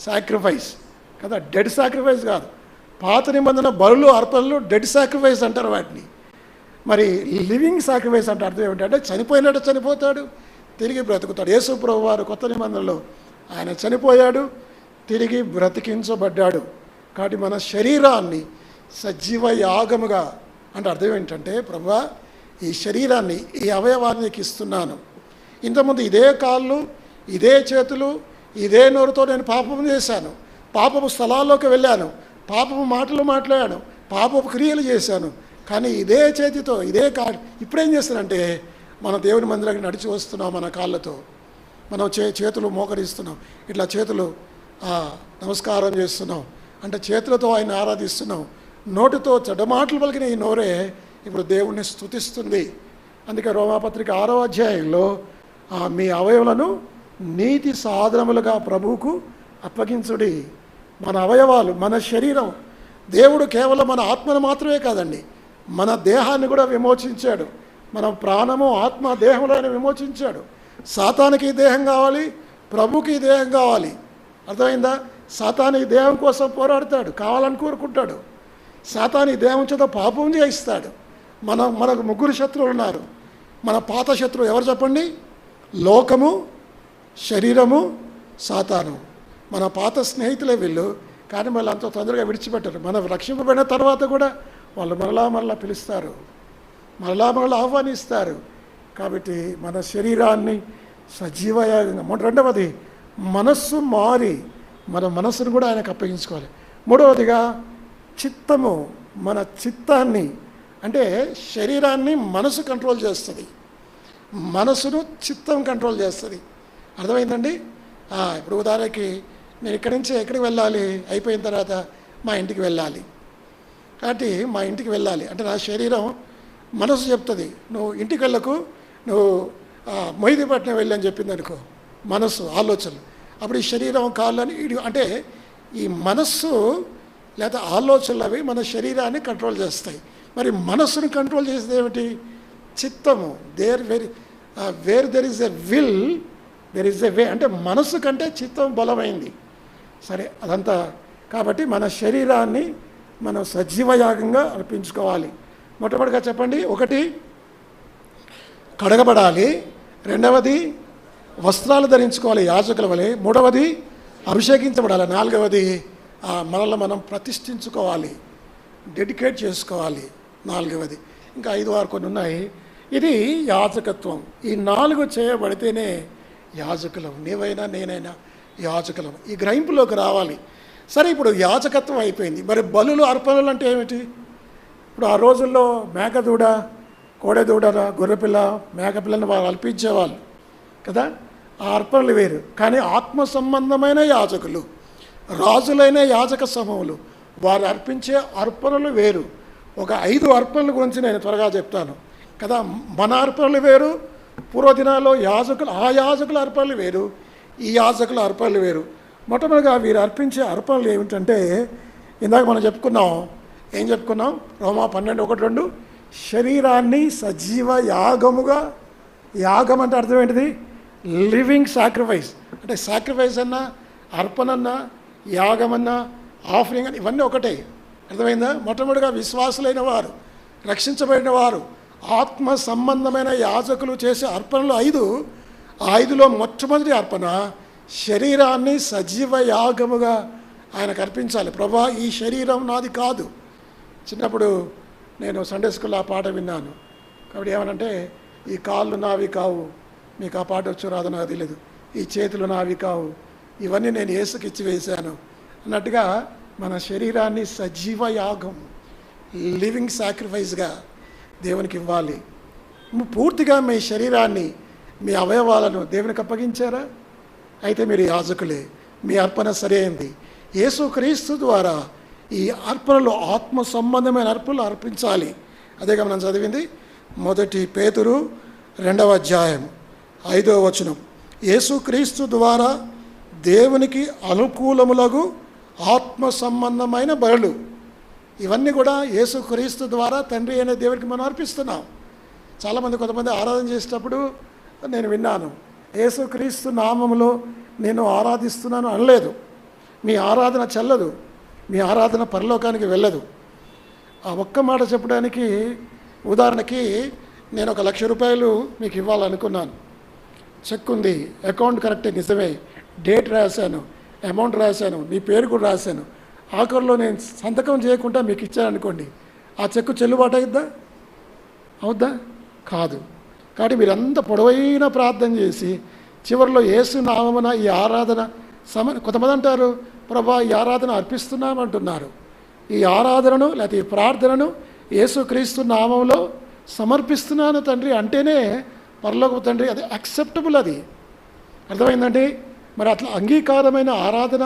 సాక్రిఫైస్ కదా, డెడ్ సాక్రిఫైస్ కాదు. పాత నిబంధన బలులు, అర్పణలు డెడ్ సాక్రిఫైస్ అంటారు వాటిని. మరి లివింగ్ సాక్రిఫైస్ అంటే అర్థం ఏమిటంటే చనిపోతాడు, తిరిగి బ్రతుకుతాడు. యేసు ప్రభువు వారు కొత్త నిబంధనలో ఆయన చనిపోయాడు, తిరిగి బ్రతికించబడ్డాడు. కాబట్టి మన శరీరాన్ని సజీవ యాగముగా అంటే అర్థం ఏంటంటే, ప్రభువా ఈ శరీరాన్ని, ఈ అవయవాన్ని నీకు ఇస్తున్నాను. ఇంతకుముందు ఇదే కాళ్ళు, ఇదే చేతులు, ఇదే నోరుతో నేను పాపం చేశాను, పాపపు స్థలాల్లోకి వెళ్ళాను, పాపపు మాటలు మాట్లాడాను, పాపపు క్రియలు చేశాను. కానీ ఇదే చేతితో, ఇదే ఇప్పుడేం చేస్తానంటే మనం దేవుని మందిరానికి నడిచి వస్తున్నాం. మన కాళ్ళతో మనం చేతులు మోకరిస్తున్నాం, ఇట్లా చేతులు నమస్కారం చేస్తున్నాం అంటే చేతులతో ఆయన ఆరాధిస్తున్నాం. నోటితో చెడ్డమాటలు పలికిన ఈ నోరే ఇప్పుడు దేవుణ్ణి స్తుతిస్తుంది. అందుకే రోమాపత్రిక 6వ అధ్యాయంలో మీ అవయవులను నీతి సాధనములుగా ప్రభువుకు అప్పగించుడి. మన అవయవాలు, మన శరీరం, దేవుడు కేవలం మన ఆత్మను మాత్రమే కాదండి, మన దేహాన్ని కూడా విమోచించాడు. మన ప్రాణము, ఆత్మ, దేహంలో ఆయన విమోచించాడు. సాతానికి దేహం కావాలి, ప్రభుకి దేహం కావాలి. అర్థమైందా? సాతాని దేహం కోసం పోరాడతాడు, కావాలని కోరుకుంటాడు. సాతాని దేహం చేత పాపం చేయిస్తాడు. మనకు ముగ్గురు శత్రువులు ఉన్నారు. మన పాత శత్రువు ఎవరు చెప్పండి? లోకము, శరీరము, సాతాను. మన పాత స్నేహితులే వీళ్ళు. కానీ మళ్ళీ అంత తొందరగా విడిచిపెట్టరు. మనం రక్షింపబడిన తర్వాత కూడా వాళ్ళు మరలా పిలుస్తారు, మరలా ఆహ్వానిస్తారు. కాబట్టి మన శరీరాన్ని సజీవయాగంగా, రెండవది మనస్సు మారి మన మనస్సును కూడా ఆయనకు అప్పగించుకోవాలి. మూడవదిగా చిత్తము, మన చిత్తాన్ని, అంటే శరీరాన్ని మనసు కంట్రోల్ చేస్తుంది, మనసును చిత్తం కంట్రోల్ చేస్తుంది. అర్థమైందండి? ఇప్పుడు ఉదాహరణకి నేను ఇక్కడి నుంచి ఎక్కడికి వెళ్ళాలి, అయిపోయిన తర్వాత మా ఇంటికి వెళ్ళాలి. కాబట్టి మా ఇంటికి వెళ్ళాలి అంటే నా శరీరం, మనసు చెప్తుంది నువ్వు ఇంటికి వెళ్ళకు, నువ్వు మొయిదీపట్నం వెళ్ళి అని చెప్పింది అనుకో, మనసు, ఆలోచనలు. అప్పుడు ఈ శరీరం, కాళ్ళు అని అంటే ఈ మనస్సు లేదా ఆలోచనలు అవి మన శరీరాన్ని కంట్రోల్ చేస్తాయి. మరి మనస్సును కంట్రోల్ చేసేది ఏమిటి? చిత్తము. Where there is a will there is a way. అంటే మనస్సు కంటే చిత్తం బలమైంది. సరే, అదంతా. కాబట్టి మన శరీరాన్ని మనం సజీవయాగంగా అర్పించుకోవాలి. మొట్టమొదటిగా చెప్పండి. ఒకటి, కడగబడాలి. రెండవది, వస్త్రాలు ధరించుకోవాలి యాజకుల వలె. మూడవది, అభిషేకించబడాలి. నాలుగవది, మనల్ని మనం ప్రతిష్ఠించుకోవాలి, డెడికేట్ చేసుకోవాలి. నాలుగవది. ఇంకా 5, 6 కొన్ని ఉన్నాయి. ఇది యాజకత్వం. ఈ 4 చేయబడితేనే యాజకులం. నీవైనా నేనైనా యాజకులం. ఈ గ్రహింపులోకి రావాలి. సరే, ఇప్పుడు యాజకత్వం అయిపోయింది. మరి బలులు, అర్పణలు అంటే ఏమిటి? ఇప్పుడు ఆ రోజుల్లో మేకదూడ, కోడెదూడ, గొర్రెపిల్ల, మేకపిల్లని వారు అర్పించేవాళ్ళు కదా. ఆ అర్పణలు వేరు. కానీ ఆత్మ సంబంధమైన యాజకులు, రాజులైన యాజక సమూహములు, వారు అర్పించే అర్పణలు వేరు. ఒక 5 అర్పణల గురించి నేను త్వరగా చెప్తాను కదా. మన అర్పణలు వేరు, పూర్వదినాల్లో యాజకుల అర్పణలు వేరు, ఈ యాజకుల అర్పణలు వేరు. మొట్టమొదటిగా వీరు అర్పించే అర్పణలు ఏమిటంటే, ఇందాక మనం చెప్పుకున్నాం. ఏం చెప్పుకున్నాం? రోమా 12:1-2 శరీరాన్ని సజీవ యాగముగా. యాగం అంటే అర్థం ఏంటిది? Living sacrifice. అంటే సాక్రిఫైస్ అన్నా, అర్పణన్నా, యాగమన్నా, ఆఫరింగ్ అని ఇవన్నీ ఒకటే. అర్థమైందా? మొట్టమొదటిగా విశ్వాసులైన వారు, రక్షించబడిన వారు, ఆత్మ సంబంధమైన యాజకులు చేసే అర్పణలు 5. ఆ 5లో మొట్టమొదటి అర్పణ శరీరాన్ని సజీవ యాగముగా ఆయనకు అర్పించాలి. ప్రభా, ఈ శరీరం నాది కాదు. చిన్నప్పుడు నేను సండే స్కూల్లో ఆ పాట విన్నాను. కాబట్టి ఏమనంటే, ఈ కాళ్ళు నావి కావు, మీకు ఆ పాట వచ్చో రాదో నాకు తెలియదు, ఈ చేతులు నావి కావు, ఇవన్నీ నేను యేసుకి ఇచ్చి వేశాను అన్నట్టుగా మన శరీరాన్ని సజీవ యాగం, లివింగ్ సాక్రిఫైస్గా దేవునికి ఇవ్వాలి. పూర్తిగా మీ శరీరాన్ని, మీ అవయవాలను దేవునికి అప్పగించారా? అయితే మీరు యాజకులే. మీ అర్పణ సరైంది. యేసుక్రీస్తు ద్వారా ఈ అర్పణలు, ఆత్మ సంబంధమైన అర్పణలు అర్పించాలి. అదేగా మనం చదివింది 1 పేతురు 2వ అధ్యాయం 5వ వచనం. యేసుక్రీస్తు ద్వారా దేవునికి అనుకూలములగు ఆత్మ సంబంధమైన బలులు. ఇవన్నీ కూడా యేసుక్రీస్తు ద్వారా తండ్రి అయిన దేవుడికి మనం అర్పిస్తున్నాం. కొంతమంది ఆరాధన చేసేటప్పుడు నేను విన్నాను, యేసుక్రీస్తు నామములో నేను ఆరాధిస్తున్నాను అనలేదు. మీ ఆరాధన చెల్లదు, మీ ఆరాధన పరలోకానికి వెళ్ళదు. ఆ ఒక్క మాట చెప్పడానికి, ఉదాహరణకి నేను 1,00,000 రూపాయలు మీకు ఇవ్వాలనుకున్నాను. చెక్ ఉంది, అకౌంట్ కరెక్టే, నిజమే, డేట్ రాశాను, అమౌంట్ రాశాను, మీ పేరు కూడా రాశాను. ఆఖరిలో నేను సంతకం చేయకుండా మీకు ఇచ్చాను అనుకోండి, ఆ చెక్కు చెల్లుబాటు అవుద్దా? కాదు. కాబట్టి మీరంతా పొడవైన ప్రార్థన చేసి చివరిలో యేసు నామమున ఈ ఆరాధన కొంతమంది అంటారు, ప్రభా ఈ ఆరాధన అర్పిస్తున్నామంటున్నారు. ఈ ఆరాధనను లేకపోతే ఈ ప్రార్థనను యేసుక్రీస్తు నామంలో సమర్పిస్తున్నాను తండ్రి అంటేనే పరలోకపు తండ్రి అది యాక్సెప్టబుల్. అది అర్థమైందండి? మరి అట్లా అంగీకారమైన ఆరాధన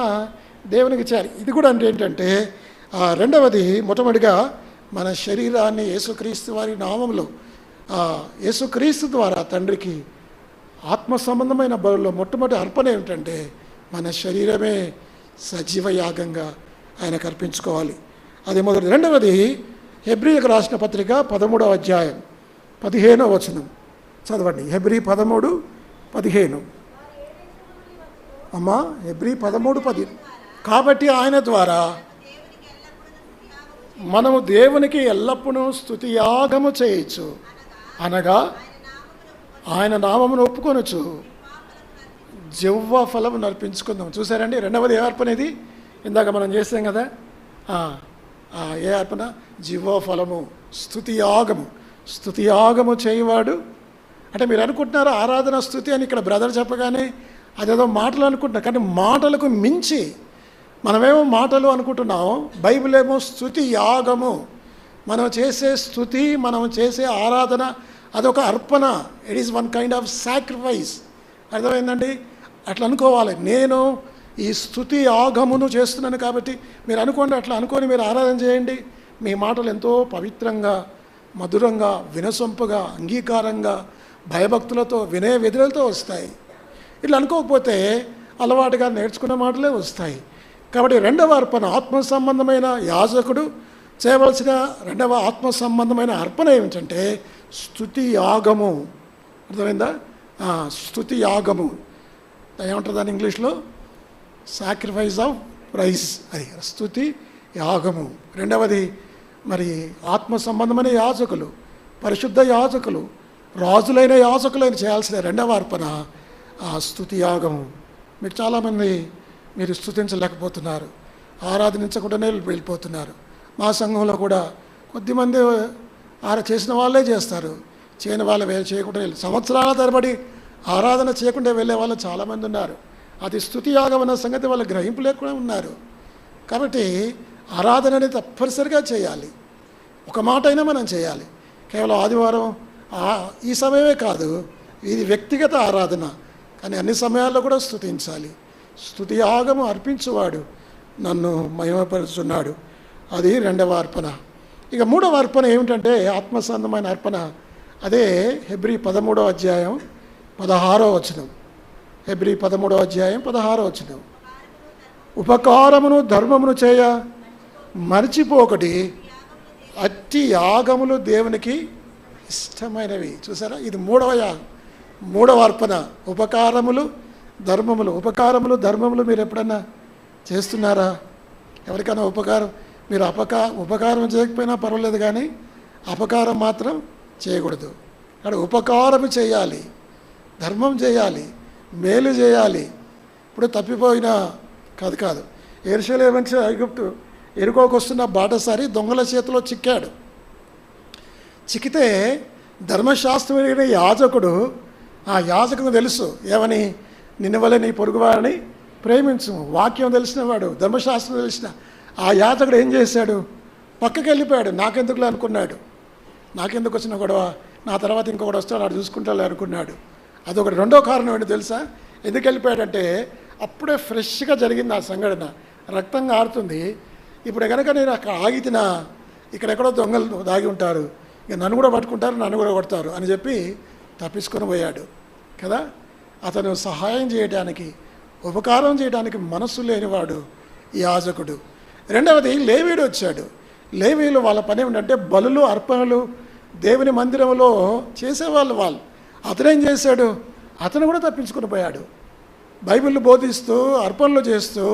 దేవునికి చేయాలి. ఇది కూడా అంటే ఏంటంటే, రెండవది, మొట్టమొదటిగా మన శరీరాన్ని యేసుక్రీస్తు వారి నామంలో, యేసుక్రీస్తు ద్వారా తండ్రికి ఆత్మ సంబంధమైన బలుల్లో మొట్టమొదటి అర్పణ ఏమిటంటే మన శరీరమే సజీవ యాగంగా ఆయనకు అర్పించుకోవాలి. అది మొదటి. రెండవది హెబ్రీలకు రాసిన పత్రిక 13వ అధ్యాయం 15వ వచనం చదవండి. హెబ్రీ 13:15. అమ్మా, హెబ్రీ 13:10. కాబట్టి ఆయన ద్వారా మనము దేవునికి ఎల్లప్పుడూ స్తుతి యాగము చేయొచ్చు, అనగా ఆయన నామమును ఒప్పుకొనొచ్చు, జివ్వ ఫలము నర్పించుకుందాం. చూసారండి, రెండవది ఏ అర్పణ ఇది? ఇందాక మనం చేసాం కదా, ఏ అర్పణ? జివ్వ ఫలము, స్తుతి యాగము. స్తుతి యాగము చేయవాడు అంటే మీరు అనుకుంటున్నారు ఆరాధన స్తుతి అని ఇక్కడ బ్రదర్ చెప్పగానే అదేదో మాటలు అనుకుంటున్నారు. కానీ మాటలకు మించి మనమేమో మాటలు అనుకుంటున్నాం, బైబిల్ ఏమో స్తుతి యాగము. మనం చేసే స్తుతి, మనం చేసే ఆరాధన అదొక అర్పణ. It is one kind of sacrifice. అర్థమైందండి? అట్లా అనుకోవాలి. నేను ఈ స్తుతి యాగమును చేస్తున్నాను కాబట్టి మీరు అనుకోండి. అట్లా అనుకొని మీరు ఆరాధన చేయండి. మీ మాటలు ఎంతో పవిత్రంగా, మధురంగా, వినసొంపుగా, అంగీకారంగా, భయభక్తులతో, వినయ విధులతో వస్తాయి. ఇట్లా అనుకోకపోతే అలవాటుగా నేర్చుకున్న మాటలే వస్తాయి. కాబట్టి రెండవ అర్పణ, ఆత్మ సంబంధమైన యాజకుడు చేయవలసిన రెండవ ఆత్మ సంబంధమైన అర్పణ ఏమిటంటే స్తుతి యాగము. అర్థమైందా? స్తుతి యాగము ఏమంటారు దాని ఇంగ్లీష్లో? Sacrifice of praise. అది స్తుతి యాగము. రెండవది మరి ఆత్మ సంబంధమైన యాజకులు, పరిశుద్ధ యాజకులు, రాజులైన యాజకులైన చేయాల్సిన రెండవ అర్పణ స్తుతి యాగము. మీకు చాలామంది మీరు స్తుతించలేకపోతున్నారు, ఆరాధనించకుండానే వెళ్ళిపోతున్నారు. మా సంఘంలో కూడా కొద్దిమంది చేసిన వాళ్ళే చేస్తారు, చేయని వాళ్ళు చేయకుండా సంవత్సరాల తరబడి ఆరాధన చేయకుండా వెళ్ళే వాళ్ళు చాలామంది ఉన్నారు. అది స్తుతి యాగం అన్న సంగతి వాళ్ళ గ్రహింపు లేకుండా ఉన్నారు. కాబట్టి ఆరాధన అనేది తప్పనిసరిగా చేయాలి. ఒక మాట అయినా మనం చేయాలి. కేవలం ఆదివారం ఈ సమయమే కాదు, ఇది వ్యక్తిగత ఆరాధన. కానీ అన్ని సమయాల్లో కూడా స్తుతించాలి. స్తుతి యాగము అర్పించువాడు నన్ను మహిమపరుచున్నాడు. అది రెండవ అర్పణ. ఇక మూడవ అర్పణ ఏమిటంటే ఆత్మసంబంధమైన అర్పణ. అదే హెబ్రీ 13వ అధ్యాయం 16వ వచనం. హెబ్రీ 13వ అధ్యాయం 16వ వచనం. ఉపకారమును ధర్మమును చేయ మర్చిపోకటి, అట్టి యాగములు దేవునికి ఇష్టమైనవి. చూసారా, ఇది మూడవ అర్పణ. ఉపకారములు ధర్మములు. ఉపకారములు ధర్మములు మీరు ఎప్పుడన్నా చేస్తున్నారా? ఎవరికైనా ఉపకారం మీరు ఉపకారం చేయకపోయినా పర్వాలేదు, కానీ అపకారం మాత్రం చేయకూడదు. అక్కడ ఉపకారం చేయాలి, ధర్మం చేయాలి, మేలు చేయాలి. ఇప్పుడు తప్పిపోయిన కాదు యెరూషలేము నుంచి ఐగుప్తు ఎరుకోకు వస్తున్న బాటసారి దొంగల చేతిలో చిక్కాడు. చిక్కితే ధర్మశాస్త్రమైన యాజకుడు, ఆ యాజకునికి తెలుసు ఏమని, నిన్నవలే నీ పొరుగువారిని ప్రేమించు. వాక్యం తెలిసిన వాడు, ధర్మశాస్త్రం తెలిసిన ఆ యాజకుడు ఏం చేశాడు? పక్కకి వెళ్ళిపోయాడు. నాకెందుకులే అనుకున్నాడు. నాకెందుకు వచ్చిన గొడవ, నా తర్వాత ఇంకొకటి వస్తాడు, వాడు చూసుకుంటాడు అనుకున్నాడు. అదొకటి. రెండో కారణం ఏంటి తెలుసా? ఎందుకు వెళ్ళిపోయాడంటే అప్పుడే ఫ్రెష్గా జరిగింది ఆ సంఘటన, రక్తం కారుతుంది. ఇప్పుడు కనుక నేను అక్కడ ఆగితినా ఇక్కడెక్కడో దొంగలు దాగి ఉంటారు, ఇక నన్ను కూడా పట్టుకుంటారు, నన్ను కూడా కొడతారు అని చెప్పి తప్పించుకొని పోయాడు కదా. అతను సహాయం చేయడానికి, ఉపకారం చేయడానికి మనస్సు లేనివాడు ఈ యాజకుడు. రెండవది లేవీయుడు వచ్చాడు. లేవీయులు వాళ్ళ పని ఏమిటంటే బలులు, అర్పణలు దేవుని మందిరంలో చేసేవాళ్ళు వాళ్ళు. అతనేం చేశాడు? అతను కూడా తప్పించుకొని పోయాడు. బైబిల్ బోధిస్తూ, అర్పణలు చేస్తూ,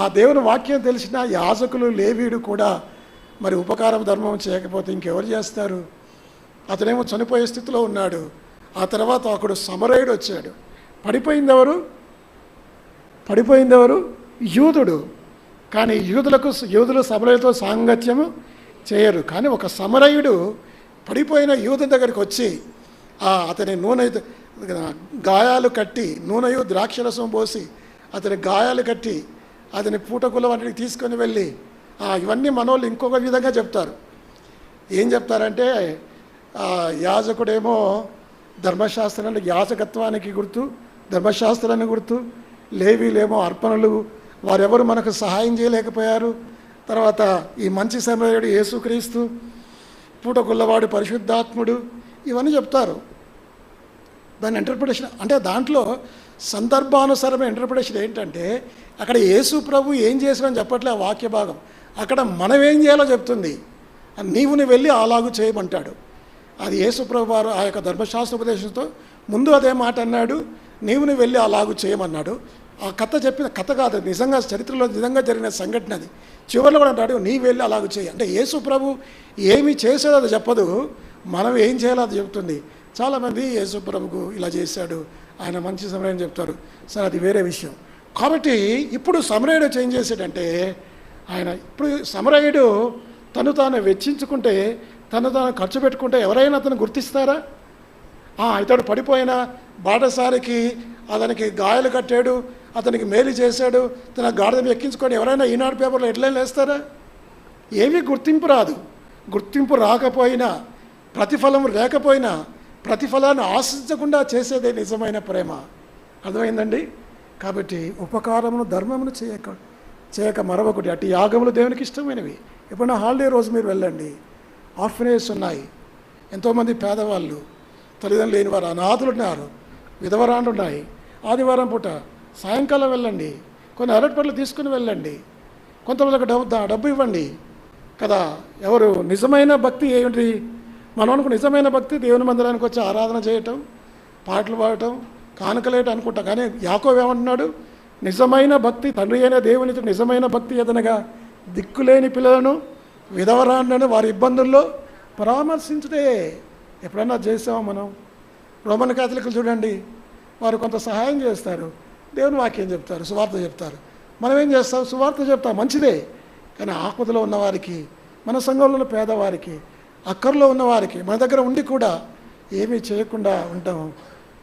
ఆ దేవుని వాక్యం తెలిసిన యాజకులు, లేవీయుడు కూడా మరి ఉపకారం ధర్మం చేయకపోతే ఇంకెవరు చేస్తారు? అతనేమో చనిపోయే స్థితిలో ఉన్నాడు. ఆ తర్వాత ఒకడు సమరయుడు వచ్చాడు. పడిపోయింది ఎవరు? యూదుడు. కానీ యూదులు సమరయులతో సాంగత్యము చేయరు. కానీ ఒక సమరయుడు పడిపోయిన యూదు దగ్గరికి వచ్చి అతని నూనె గాయాలు కట్టి, నూనెయు ద్రాక్షరసం పోసి అతని గాయాలు కట్టి అతని పూటకుల వాటికి తీసుకొని వెళ్ళి, ఇవన్నీ మనోళ్ళు ఇంకొక విధంగా చెప్తారు. ఏం చెప్తారంటే యాజకుడేమో ధర్మశాస్త్రానికి, యాజకత్వానికి గుర్తు, ధర్మశాస్త్రానికి గుర్తు. లేవీలేమో అర్పణలు, వారెవరు మనకు సహాయం చేయలేకపోయారు. తర్వాత ఈ మంచి సమరయుడు యేసుక్రీస్తు, పూటకుల్లవాడు పరిశుద్ధాత్ముడు, ఇవన్నీ చెప్తారు. దాని ఇంటర్ప్రిటేషన్ అంటే దాంట్లో సందర్భానుసారమైన ఇంటర్ప్రిటేషన్ ఏంటంటే అక్కడ యేసు ప్రభు ఏం చేసినని చెప్పట్లే ఆ వాక్య భాగం, అక్కడ మనం ఏం చేయాలో చెప్తుంది. నీవుని వెళ్ళి అలాగూ చేయమంటాడు. అది యేసు ప్రభు వారు ఆ యొక్క ధర్మశాస్త్ర ఉపదేశంతో ముందు అదే మాట అన్నాడు, నీవుని వెళ్ళి అలాగూ చేయమన్నాడు. ఆ కథ చెప్పిన కథ కాదు, నిజంగా చరిత్రలో నిజంగా జరిగిన సంఘటన అది. చివరిలో కూడా అంటాడు నీ వెళ్ళి అలాగూ చేయి. అంటే యేసు ప్రభు ఏమి చేసేదో అది చెప్పదు, మనం ఏం చేయాలో అది చెప్తుంది. చాలామంది యేసు ప్రభుకు ఇలా చేశాడు, ఆయన మంచి సమరయుడు చెప్తారు. సరే, అది వేరే విషయం. కాబట్టి ఇప్పుడు సమరయుడు చేంజ్ చేసాడంటే ఆయన ఇప్పుడు సమరయుడు తను తాను వెచ్చించుకుంటే, తను తాను ఖర్చు పెట్టుకుంటే ఎవరైనా అతను గుర్తిస్తారా? ఇతడు పడిపోయిన బాటసారికి అతనికి గాయాలు కట్టాడు, అతనికి మేలు చేశాడు, తన గాడిదని ఎక్కించుకొని ఎవరైనా ఈనాడు పేపర్లో హెడ్లైన్లు వేస్తారా? ఏమీ గుర్తింపు రాదు. గుర్తింపు రాకపోయినా, ప్రతిఫలం లేకపోయినా, ప్రతిఫలాన్ని ఆశించకుండా చేసేదే నిజమైన ప్రేమ. అర్థమైందండి? కాబట్టి ఉపకారమును ధర్మమును చేయక మరొకటి అటు యాగములు దేవునికి ఇష్టమైనవి. ఎప్పుడైనా హాలిడే రోజు మీరు వెళ్ళండి, ఆర్ఫనేజెస్ ఉన్నాయి, ఎంతోమంది పేదవాళ్ళు, తల్లిదండ్రులు లేని వారు, అనాథులు ఉన్నారు, విధవరాండ్లు ఉన్నాయి. ఆదివారం పూట సాయంకాలం వెళ్ళండి, కొన్ని అరటిపళ్ళు తీసుకుని వెళ్ళండి, కొంతమందికి డబ్బు ఇవ్వండి కదా. ఎవరు నిజమైన భక్తి ఏమిటి? మనకు నిజమైన భక్తి దేవుని మందిరానికి వచ్చి ఆరాధన చేయటం, పాటలు పాడటం, కానుకలేట అనుకుంటాం. కానీ యాకోబు ఏమంటున్నాడు? నిజమైన భక్తి తండ్రి అయిన దేవునితో నిజమైన భక్తి ఏదనగా దిక్కులేని పిల్లలను, విధవరాండ్లను వారి ఇబ్బందుల్లో పరామర్శించుటే. ఎప్పుడన్నా చేసామా మనం? రోమన్ క్యాథలిక్లు చూడండి, వారు కొంత సహాయం చేస్తారు, దేవుని వాక్యం చెప్తారు, సువార్త చెప్తారు. మనం ఏం చేస్తాం? సువార్త చెప్తాం, మంచిదే. కానీ ఆపదలో ఉన్నవారికి, మన సంఘంలో ఉన్న పేదవారికి, అక్కర్లో ఉన్నవారికి మన దగ్గర ఉండి కూడా ఏమీ చేయకుండా ఉంటాం.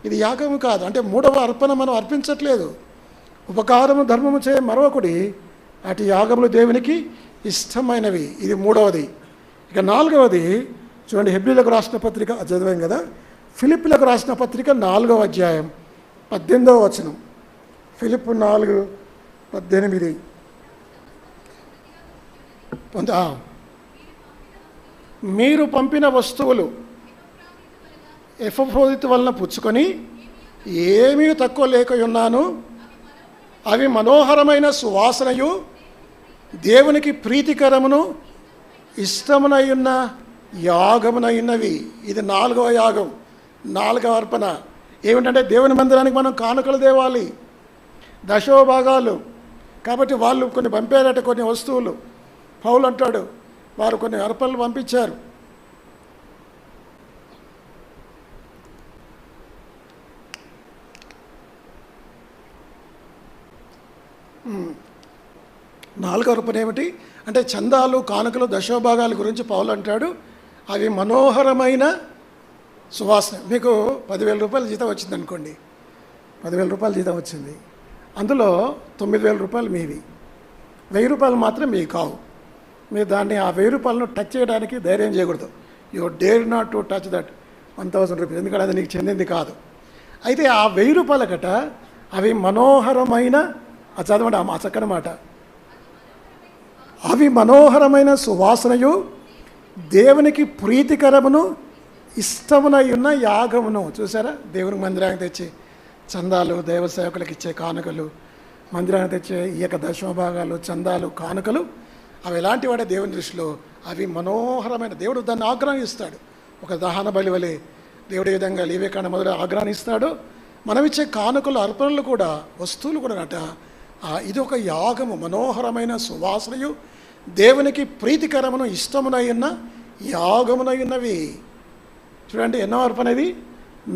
ఇది యాగము కాదు. అంటే మూడవ అర్పణ మనం అర్పించట్లేదు. ఉపకారము ధర్మము చేయ మరొకటి అటు యాగములు దేవునికి ఇష్టమైనవి. ఇది మూడవది. ఇక నాలుగవది చూడండి, హెబ్రీలకు రాసిన పత్రిక చదివాం కదా, ఫిలిప్పులకు రాసిన పత్రిక 4వ అధ్యాయం 18వ వచనం. ఫిలిప్పు 4:18. మీరు పంపిన వస్తువులు ఎపఫ్రోదితు వలన పుచ్చుకొని ఏమీ తక్కువ లేకయున్నాను, అవి మనోహరమైన సువాసనయు దేవునికి ప్రీతికరమును ఇష్టమునయున్న యాగమునయున్నవి. ఇది 4వ యాగం, 4వ అర్పణ. ఏమిటంటే దేవుని మందిరానికి మనం కానుకలు తేవాలి, దశోభాగాలు. కాబట్టి వాళ్ళు కొన్ని పంపారట, కొన్ని వస్తువులు. పౌలు అంటాడు వారు కొన్ని అర్పణలు పంపించారు. నాలుగవ అర్పణ ఏమిటి అంటే చందాలు, కానుకలు, దశోభాగాల గురించి పౌలు అంటాడు అవి మనోహరమైన సువాసన. మీకు 10,000 రూపాయల జీతం వచ్చింది అనుకోండి, 10,000 రూపాయల జీతం వచ్చింది, అందులో 9,000 రూపాయలు మీవి, 1,000 రూపాయలు మాత్రం మీ కావు. మీరు దాన్ని ఆ 1,000 రూపాయలను టచ్ చేయడానికి ధైర్యం చేయకూడదు. You dare not to touch that 1,000 rupees, ఎందుకంటే అది నీకు చెందింది కాదు. అయితే ఆ 1,000 రూపాయల గట అవి మనోహరమైన, చదవండి ఆ చక్కని మాట, అవి మనోహరమైన సువాసనయు దేవునికి ప్రీతికరమును ఇష్టమునై ఉన్న యాగమును. చూసారా, దేవుని మందిరానికి తెచ్చే చందాలు, దేవ సేవకులకు ఇచ్చే కానుకలు, మందిరానికి తెచ్చే ఈ యొక్క దశమభాగాలు, చందాలు, కానుకలు, అవి ఎలాంటి వాడే దేవుని దృష్టిలో అవి మనోహరమైన. దేవుడు దాన్ని ఆగ్రహిస్తాడు. ఒక దహన బలి వలె దేవుడు ఏ విధంగా లేవికాండ మొదలు ఆగ్రహిస్తాడో మనమిచ్చే కానుకలు, అర్పణలు కూడా, వస్తువులు కూడా నట ఇది ఒక యాగము, మనోహరమైన సువాసనయు దేవునికి ప్రీతికరమును ఇష్టమునై ఉన్న యాగమునై ఉన్నవి. చూడండి, ఎన్నో అర్పణ ఇది?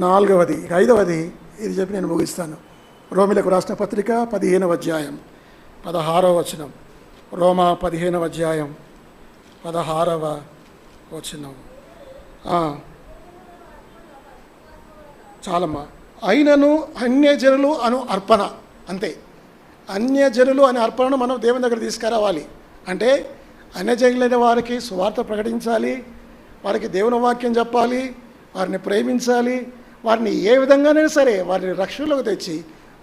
4వది. 5వది ఇది చెప్పి నేను ముగిస్తాను. రోమిలకు రాసిన పత్రిక 15వ అధ్యాయం 16వ వచనం. రోమా 15వ అధ్యాయం 16వ వచనం. చాలమ్మా. అయినను అన్యజనులు అను అర్పణ, అంతే. అన్యజనులు అనే అర్పణను మనం దేవుని దగ్గర తీసుకురావాలి. అంటే అన్యజనులైన వారికి సువార్త ప్రకటించాలి, వారికి దేవుని వాక్యం చెప్పాలి, వారిని ప్రేమించాలి, వారిని ఏ విధంగానైనా సరే వారిని రక్షణలోకి తెచ్చి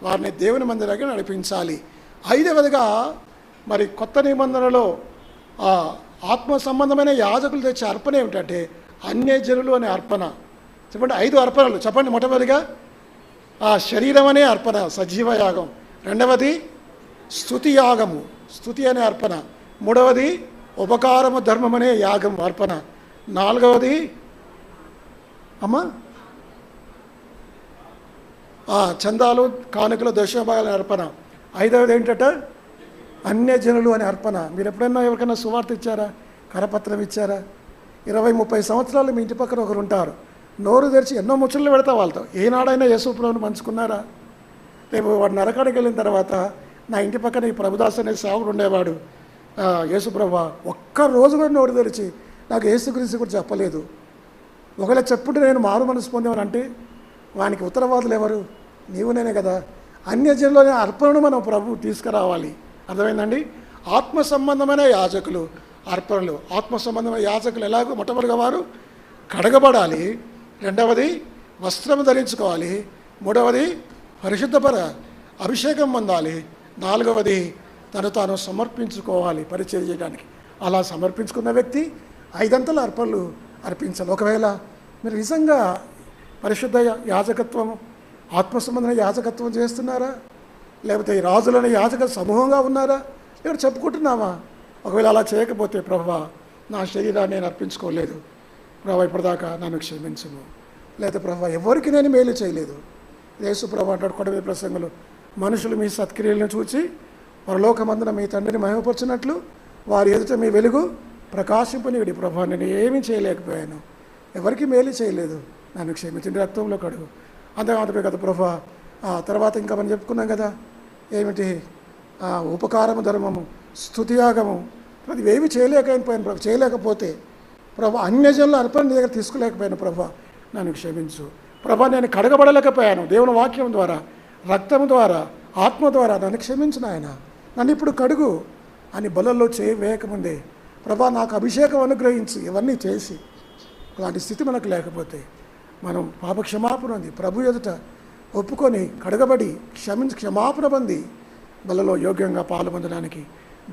వారిని దేవుని మందిరానికి నడిపించాలి. 5వదిగా మరి కొత్త నిబంధనలో ఆత్మ సంబంధమైన యాజకులు తెచ్చే అర్పణ ఏమిటంటే అన్యజనులు అనే అర్పణ. చెప్పండి, 5 అర్పణలు చెప్పండి. మొట్టమొదటిగా ఆ శరీరం అనే అర్పణ సజీవ యాగం. రెండవది స్తుతి యాగము, స్తుతి అనే అర్పణ. మూడవది ఉపకారము ధర్మం అనే యాగం అర్పణ. నాలుగవది అమ్మా చందాలు కానుకలు దశభాగాల అర్పణ. ఐదవది ఏంటట అన్యజనులు అనే అర్పణ. మీరు ఎప్పుడైనా ఎవరికైనా సువార్త ఇచ్చారా, కరపత్రం ఇచ్చారా? 20-30 సంవత్సరాలు మీ ఇంటి పక్కన ఒకరు ఉంటారు, నోరు తెరిచి ఎన్నో ముచ్చట్లు పెడతా వాళ్ళతో. ఏనాడైనా యేసుప్రభుని పంచుకున్నారా? రేపు వాడు నరకానికి వెళ్ళిన తర్వాత నా ఇంటి పక్కన ఈ ప్రభుదాస్ అనే సేవకుడు ఉండేవాడు, యేసుప్రభు ఒక్క రోజు కూడా నోరు తెరిచి నాకు యేసుక్రీస్తు గురించి చెప్పలేదు, ఒకవేళ చెప్పుంటే నేను మారు మనసు పొందేవాని అంటే వానికి ఉత్తరవాదులు ఎవరు? నీవు నేనే కదా. అన్యజనులోని అర్పణను మనం ప్రభు తీసుకురావాలి. అర్థమైందండి? ఆత్మ సంబంధమైన యాజకులు అర్పణలు. ఆత్మ సంబంధమైన యాజకులు ఎలాగో మొట్టమొదటిగా వారు కడగబడాలి, రెండవది వస్త్రం ధరించుకోవాలి, మూడవది పరిశుద్ధపర అభిషేకం పొందాలి, నాలుగవది తను తాను సమర్పించుకోవాలి పరిచయం చేయడానికి. అలా సమర్పించుకున్న వ్యక్తి 5 అంతల అర్పణలు అర్పించాలి. ఒకవేళ మీరు నిజంగా పరిశుద్ధ యాజకత్వం, ఆత్మ సంబంధమైన యాజకత్వం చేస్తున్నారా, లేకపోతే ఈ రాజులని యాజక సమూహంగా ఉన్నారా, ఎవరు చెప్పుకుంటున్నావా? ఒకవేళ అలా చేయకపోతే ప్రభువా నా శరీరాన్ని నేను అర్పించుకోలేదు, ప్రభువా ఇప్పటిదాకా నన్ను క్షమించుము, లేదా ప్రభువా ఎవరికి నేను మేలు చేయలేదు. యేసు ప్రభు అంటాడు కొడవలి ప్రసంగంలో, మనుషులు మీ సత్క్రియలను చూచి పరలోకమందున మీ తండ్రిని మహిమపరచినట్లు వారి ఎదుట మీ వెలుగు ప్రకాశింపనివిడి. ప్రభువా నేను ఏమీ చేయలేకపోయాను, ఎవరికి మేలు చేయలేదు, నన్ను క్షమించండి, రక్తంలో కడుగు. అంతేకాదు కదా ప్రభువా. తర్వాత ఇంకా మనం చెప్పుకున్నాం కదా, ఏమిటి ఉపకారము ధర్మము, స్తుతియాగము. అది ఏమి చేయలేకపోయాను ప్రభు. చేయలేకపోతే ప్రభు అన్యజనుల అర్పణ నీ దగ్గర తీసుకోలేకపోయాను ప్రభు, నన్ను క్షమించు ప్రభా. నేను కడగబడలేకపోయాను దేవుని వాక్యం ద్వారా, రక్తం ద్వారా, ఆత్మ ద్వారా, నన్ను క్షమించు నాయన, నన్ను ఇప్పుడు కడుగు అని బలలో చేయి వేయకముందే ప్రభా నాకు అభిషేకం అనుగ్రహించి ఇవన్నీ చేసి అలాంటి స్థితి మనకు లేకపోతే మనం పాప క్షమాపణ ఉంది ప్రభు ఎదుట ఒప్పుకొని కడగబడి క్షమాపణ పొంది బలలో యోగ్యంగా పాల్పొందడానికి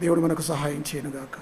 దేవుడు మనకు సహాయం చేయనుగాక.